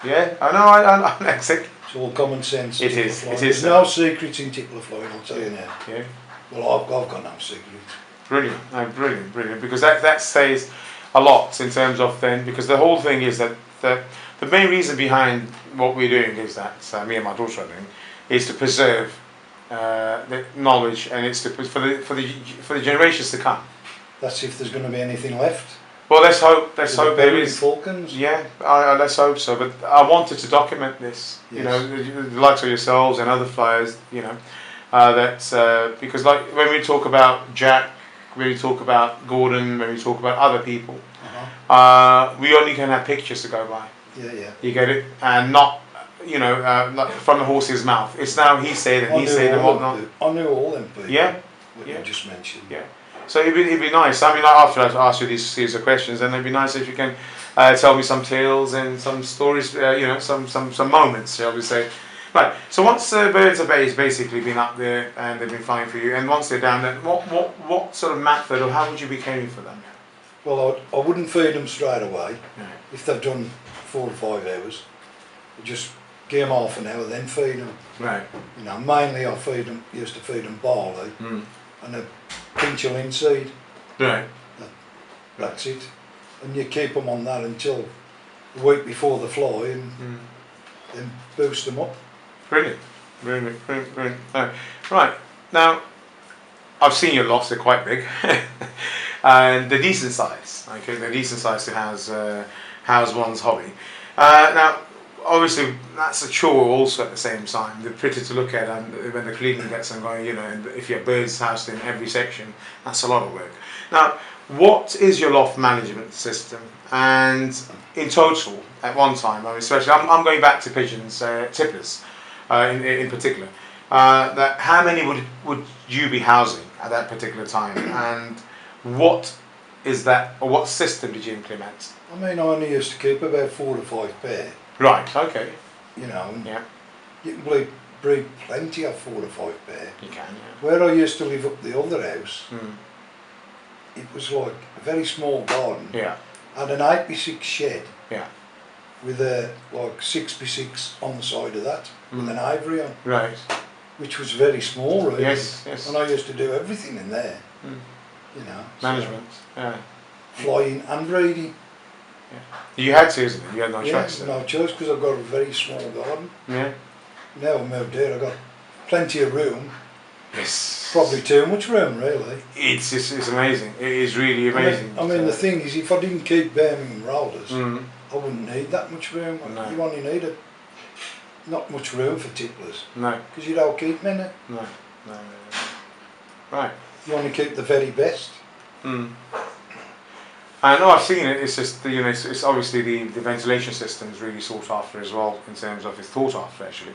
Yeah, I know, I'm sick.
It's all common sense.
It
Tippler
is,
flying.
it is.
There's no secrets in Tippler flying, I'll tell you now.
Yeah.
Well, I've got no secrets.
Brilliant, no, brilliant, because that says a lot in terms of then, because the whole thing is that the main reason behind what we're doing is that, me and my daughter are doing, is to preserve the knowledge, and it's for the generations to come.
That's if there's going to be anything left.
Well, let's hope there is.
Falcons.
Yeah, let's hope so. But I wanted to document this, you
Yes.
know, the likes of yourselves and other flyers, you know, because like when we talk about Jack, when we talk about Gordon, when we talk about other people, we only can have pictures to go by.
Yeah.
You get it, and not, you know, like from the horse's mouth. It's now he said and he said and whatnot.
I knew all them people.
Yeah.
What
Yeah.
you just mentioned.
Yeah. So it'd be nice. I mean, after I ask you these series of questions, then it'd be nice if you can tell me some tales and some stories. You know, some moments, shall we say? Right. So once birds of bay has basically been up there and they've been flying for you, and once they're down, then what sort of method or how would you be caring for them?
Well, I wouldn't feed them straight away.
Yeah.
If they've done 4 to 5 hours, I just give them half an hour, then feed them.
Right.
You know, mainly used to feed them barley and a pinch of linseed.
Right.
That's it. And you keep them on that until the week before they fly, and then boost them up.
Brilliant. Right. Now, I've seen your lofts, they're quite big. And they're decent size. Okay, they're decent size to house one's hobby. Now, obviously, that's a chore also at the same time. They're pretty to look at, and when the cleaning gets them going, you know, and if you have birds housed in every section, that's a lot of work. Now, what is your loft management system? And in total, at one time, I mean, especially, I'm going back to Pigeons, Tipplers in particular. That how many would you be housing at that particular time, and what is that, or what system did you implement?
I mean, I only used to keep about 4 to 5 pair.
Right. Okay.
You know, and
Yeah.
you can breed plenty of 4 to 5 pair.
You can. Yeah.
Where I used to live up the other house,
Mm.
it was like a very small garden.
Yeah.
Had an 8x6 shed.
Yeah.
With a like 6x6 on the side of that, with an ivory on,
Right.
which was very small, really.
Yes.
And I used to do everything in there.
Mm.
You know,
Management. Yeah.
so flying and breeding.
You had to, isn't it? You had no
Yeah,
choice.
no choice, because I've got a very small garden.
Yeah.
Now I moved here, I've got plenty of room.
Yes.
Probably too much room, really.
It's amazing. It is really amazing.
I mean, the thing is, if I didn't keep Birmingham rollers,
Mm.
I wouldn't need that much room.
No.
You only need not much room for tipplers,
No.
because you don't keep many.
No. Right.
You only keep the very best.
Mm. I know, I've seen it. It's just, you know, it's obviously the ventilation system is really sought after as well, in terms of it's thought after actually.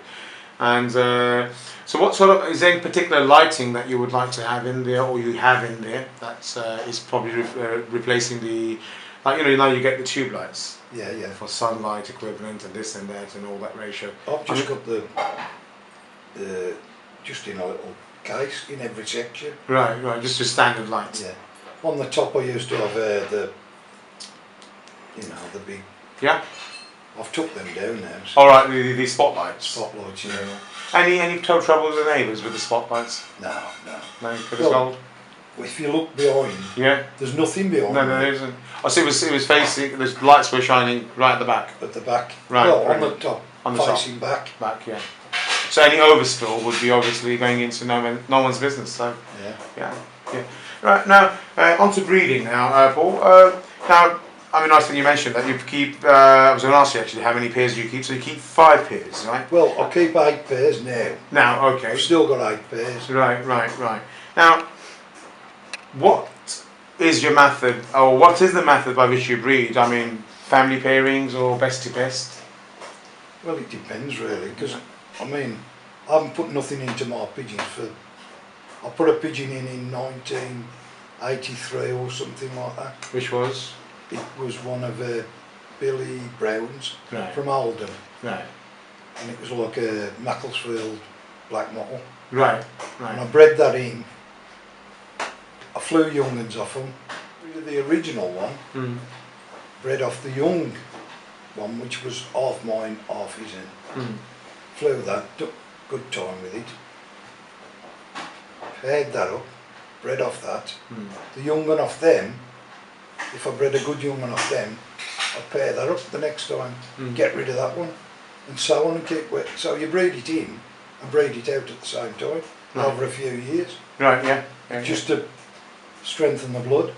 And so, what sort of, is there any particular lighting that you would like to have in there, or you have in there that is probably replacing the, like, you know, now you get the tube lights.
Yeah.
For sunlight equivalent and this and that and all that ratio.
I've just got the just in a little case in every section.
Right, just a standard light.
Yeah. On the top I used to have the, you know, the big,
Yeah.
I've took them down now. So
All right, the spotlights.
spotlights, you know.
Any trouble with the neighbours with the spotlights?
No.
No, good
Well,
as gold.
If you look behind,
Yeah.
there's nothing behind.
No, there isn't. Oh, so it was facing. The lights were shining right at the back.
At the back.
Right.
Well, on
Brilliant.
the top.
On the
facing back.
Back, yeah. So any overspill would be obviously going into no one's business. So
Yeah.
yeah. Right now, on to breeding now, Paul. Now, I mean, nice thing you mentioned that you keep. I was going to ask you actually how many pairs do you keep. So you keep 5 pairs, right?
Well, I keep 8 pairs now.
Now, okay.
I've still got 8 pairs.
Right. Now, what is your method, or what is the method by which you breed? I mean, family pairings or best to best?
Well, it depends really, because I mean, I haven't put nothing into my pigeons for. I put a pigeon in 1983 or something like that.
Which was?
It was one of Billy Brown's
Right.
from Oldham,
Right.
and it was like a Macclesfield black mottle.
Right.
And I bred that in. I flew young uns off them. The original one, bred off the young one, which was half mine, half his own. Flew that, took good time with it. Paired that up, bred off that. The young one off them, if I bred a good young one off them, I'd pair that up the next time, get rid of that one, and so on and keep wet. So you breed it in and breed it out at the same time, over a few years.
Right, yeah.
Just to strengthen the blood.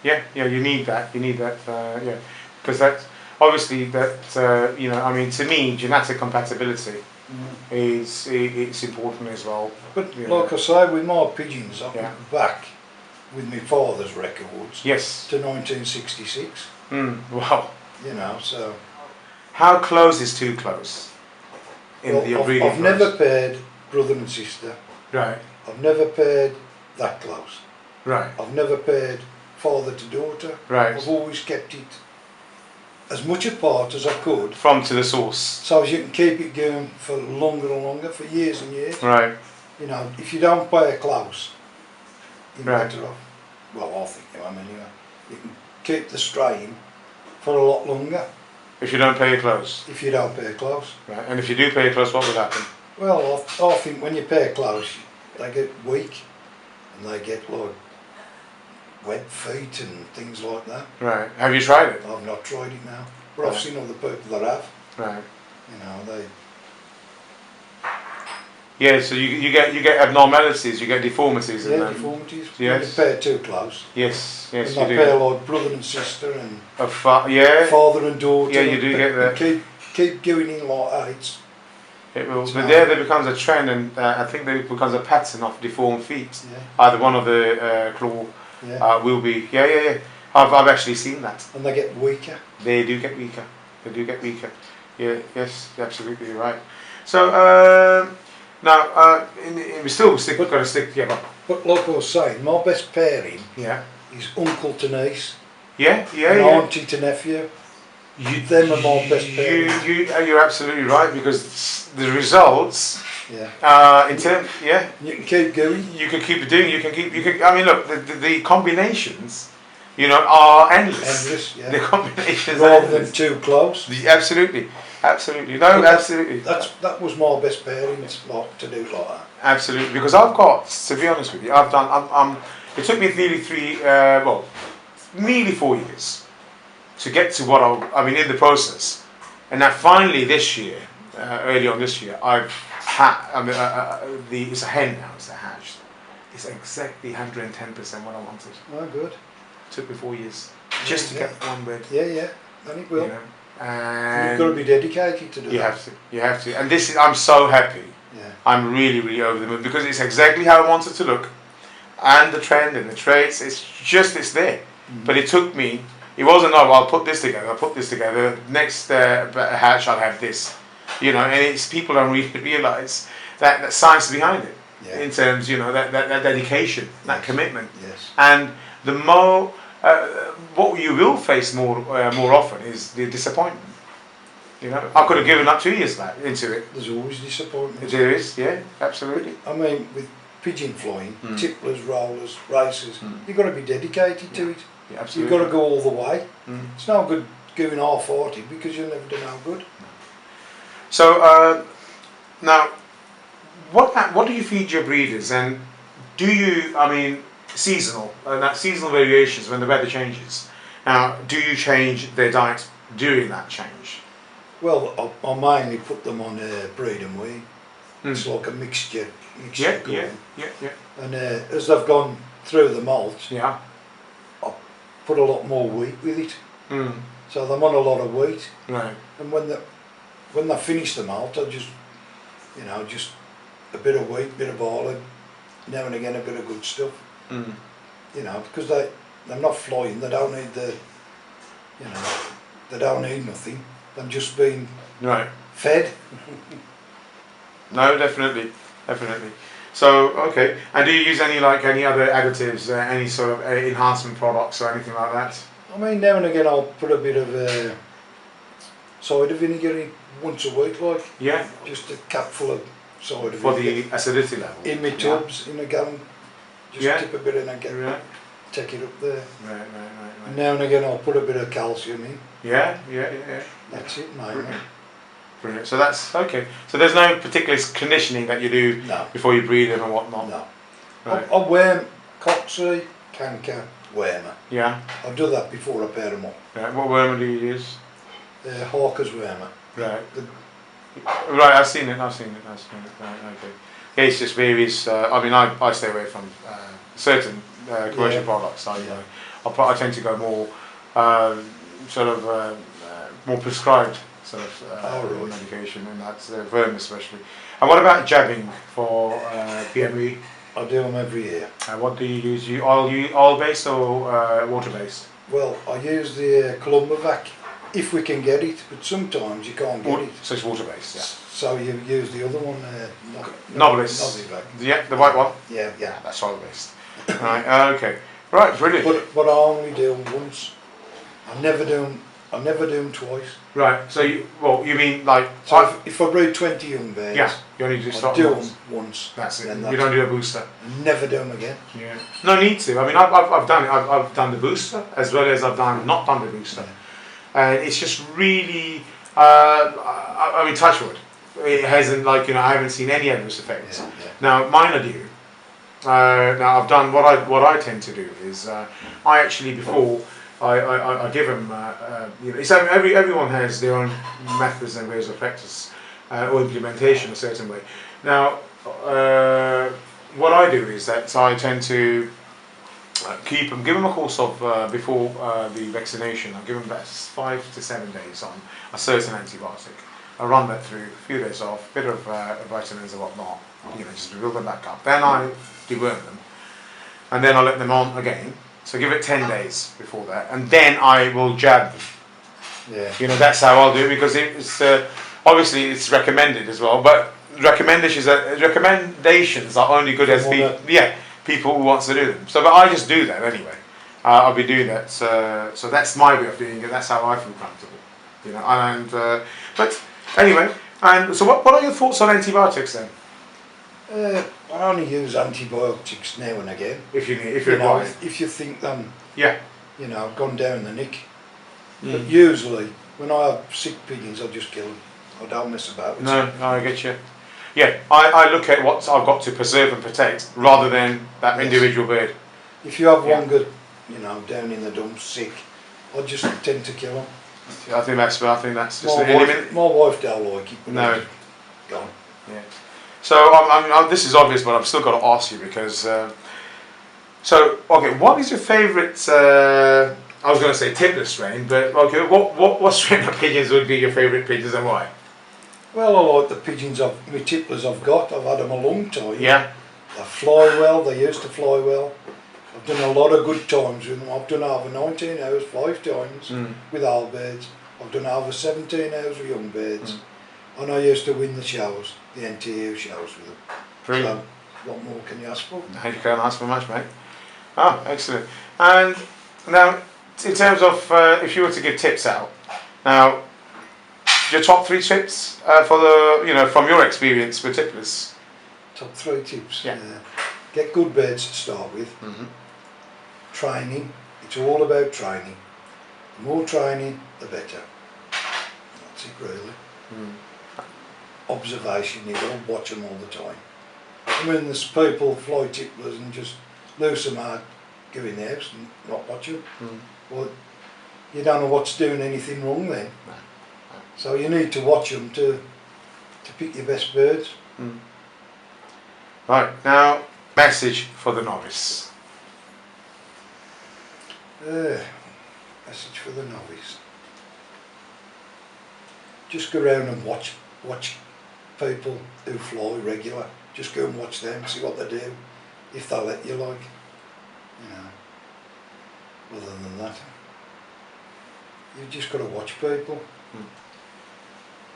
Yeah, you need that, yeah. Because that's, obviously that, you know, I mean, to me, genetic compatibility is it's important as well.
But
you
like
know.
I say, with my pigeons, I
Yeah.
went back with my father's records
Yes.
to 1966,
Wow.
you know, so...
How close is too close? In
Well,
the breeding
I've never paired brother and sister.
Right.
I've never paired that close.
Right.
I've never paired father to daughter.
Right.
I've always kept it as much apart as I could,
From to the source.
so as you can keep it going for longer and longer, for years and years.
Right.
You know, if you don't pair close, you're
Right.
better off. Well, I think you am anyway. You can keep the strain for a lot longer
If you don't pay it close.
if you don't pair close.
Right. And if you do pay it close, what would happen?
Well, I think when you pair close, they get weak and they get like web feet and things like that.
Right. Have you tried it?
I've not tried it now, but I've
Right.
seen other people that have.
Right.
You know, they.
Yeah. So you get abnormalities, you get deformities,
Yeah,
and then,
deformities.
yes.
When you pair too close.
Yes.
And
You
they
do.
pair like brother and sister and
Yeah.
father and daughter.
Yeah, you do
and
get that.
Keep going in like that. It's
It will.
It's
But
not-
there becomes a trend, and I think there becomes a pattern of deformed feet. Either one of the claw
yeah.
will be. Yeah. I've actually seen that.
And they get weaker.
They do get weaker. Yeah. Yes. Absolutely you're right. So now we still stick. We've got to stick together.
But like I was saying, my best pairing
Yeah.
is uncle to niece
Yeah.
and auntie to nephew. Them are my best pairings.
You're absolutely right, because the results
Yeah.
in terms. Yeah.
You can keep going.
You can keep it doing. You can. I mean, look, the combinations, you know, are endless.
Endless, yeah.
The combinations are
Rather
endless.
than too close.
Absolutely. No, absolutely.
That was my best pairings, like, to do like that.
Absolutely. Because I've got, to be honest with you, I've done. It took me nearly 4 years to get to what I mean in the process, and now finally this year, early on this year, I've had. I mean, it's a hen now. It's a hatch. It's exactly 110% what I wanted.
Oh, good.
Took me 4 years just to get one bird.
Yeah. Then it will.
You know? And
You've got to be dedicated to do
you
that.
have to. And this is, I'm so happy.
Yeah.
I'm really over the moon, because it's exactly how I want it to look, and the trend and the traits. It's there. But it took me. It wasn't, oh, I'll put this together. Next hatch, I'll have this. You know, and it's, people don't really realise that science behind it.
Yeah.
In terms, you know, that dedication, that commitment.
Yes.
And the more, what you will face more often is the disappointment. You know, I could have given up 2 years into it.
There's always disappointment.
There is, yeah, absolutely.
I mean, with pigeon flying, tipplers, rollers, races, you've got to be dedicated to it.
Yeah,
You've
absolutely.
got to go all the way. It's no good going half-hearted, because you'll never do no good.
So now, what do you feed your breeders, and do you, I mean, seasonal, and that seasonal variations when the weather changes. Now, do you change their diet during that change?
Well, I mainly put them on breed and wean. It's
Mm.
like a mixture
Yeah,
going.
yeah.
And as they've gone through the malt,
Yeah.
put a lot more wheat with it.
Mm.
So they're on a lot of wheat.
Right.
And when they finish the malt, I just, you know, just a bit of wheat, bit of barley, now and again a bit of good stuff.
Mm.
You know, because they're not flying. They don't need you know, they don't need nothing. They're just being
Right.
fed.
No, definitely. So, okay. And do you use any other additives, any sort of enhancement products or anything like that?
I mean, now and again I'll put a bit of cider vinegar in once a week, like.
Yeah.
Just a cup full of cider
For
vinegar.
the acidity level.
In my tubs, in a gallon. Just
Yeah.
tip a bit in and
Right.
take it up there.
Right.
And now and again I'll put a bit of calcium in.
Yeah.
That's it, mainly.
Brilliant. So that's okay. So there's no particular conditioning that you do
No.
before you breed them and whatnot.
No.
Right.
I worm, coxswain, canker, wormer.
Yeah.
I'll do that before I pair them up.
Right. What worm do you use?
Hawker's wormer.
Right.
The,
Right. I've seen it. Right. Okay. Yeah, it's just varies. I mean, I stay away from certain commercial
Yeah.
products.
Yeah.
I tend to go more sort of more prescribed sort of
right.
medication, and that's vermin especially. And what about jabbing for PME?
I do them every year.
What do you use? You oil based or water based?
Well, I use the Columbovac if we can get it, but sometimes you can't get it.
So it's water based. Yeah.
So you use the other one,
Novelis.
Novivac.
Yeah, the white one.
Yeah.
That's oil based. Right. Okay. Right. Brilliant.
But I only do them once. I never do them twice.
Right. So you mean like
So if I breed 20 young birds,
yeah, you only do
I
start
do
once.
them once.
That's it.
Then
You don't do a booster.
Never do them again.
Yeah. No need to. I mean, I've done it. I've done the booster as well as I've not done the booster. It's just really. I mean, touch wood. It hasn't I haven't seen any adverse effects.
Yeah.
Now mine are due. Now I've done what I tend to do is I actually before I give them so everyone has their own methods and ways of practice or implementation a certain way. Now what I do is that I tend to give them a course of before the vaccination. I give them about 5 to 7 days on a certain antibiotic. I run that through, a few days off, bit of vitamins and whatnot, just to build them back up. Then I deworm them, and then I let them on again. So give it 10 days before that, and then I will jab them.
Yeah.
That's how I'll do it, because it's obviously it's recommended as well. But recommendations are only good as people who wants to do them. So, but I just do that anyway. I'll be doing that. So that's my way of doing it. That's how I feel comfortable. And but anyway. And so, what are your thoughts on antibiotics then?
I only use antibiotics now and again.
If you're required.
If you think them,
Yeah.
Gone down the nick. But usually, when I have sick pigeons, I just kill them. I don't mess about with
No, I get you. Yeah, I look at what I've got to preserve and protect rather than that individual bird.
If you have one good, down in the dumps, sick, I just tend to kill them.
I think that's just
My wife don't like it. But
No.
Gone.
Yeah. So this is obvious, but I've still got to ask you because. Okay, what is your favourite? I was going to say Tippler strain, but okay, what strain of pigeons would be your favourite pigeons and why?
Well, I like the pigeons my Tipplers I've got. I've had them a long time.
Yeah.
They fly well. They used to fly well. I've done a lot of good times with them. I've done over 19 hours 5 times with old birds. I've done over 17 hours with young birds. And I used to win the shows, the NTU shows with them.
Brilliant.
So, what more can you ask for?
No, you can't ask for much, mate. Excellent. And now, in terms of if you were to give tips out, now your top 3 tips for the from your experience with Tipplers.
Top 3 tips.
Yeah.
Get good birds to start with. Training. It's all about training. The more training, the better. That's it, really. Observation. You've got to watch them all the time. I mean, there's people fly tipplers and just loose them out, go in the house and not watch them. Well, you don't know what's doing anything wrong then.
No.
So you need to watch them to pick your best birds.
Right, now, message for the novice.
Message for the novice. Just go around and watch people who fly regular. Just go and watch them, see what they do, if they'll let you, like, you know. Other than that, you've just got to watch people.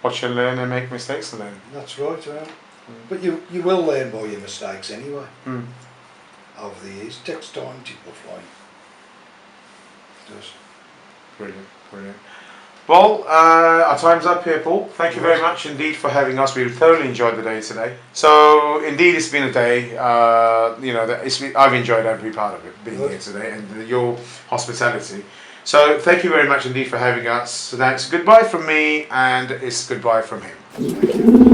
Watch and learn and make mistakes and learn.
That's right, but you will learn by your mistakes anyway. Over the years, it takes time to go flying. It does.
Brilliant, brilliant. Well, our time's up here, Paul. Thank you very much indeed for having us. We thoroughly enjoyed the day today. So, indeed, it's been a day. You know, I've enjoyed every part of it, being here today, and your hospitality. So, thank you very much indeed for having us. So, that's goodbye from me, and it's goodbye from him.
Thank you.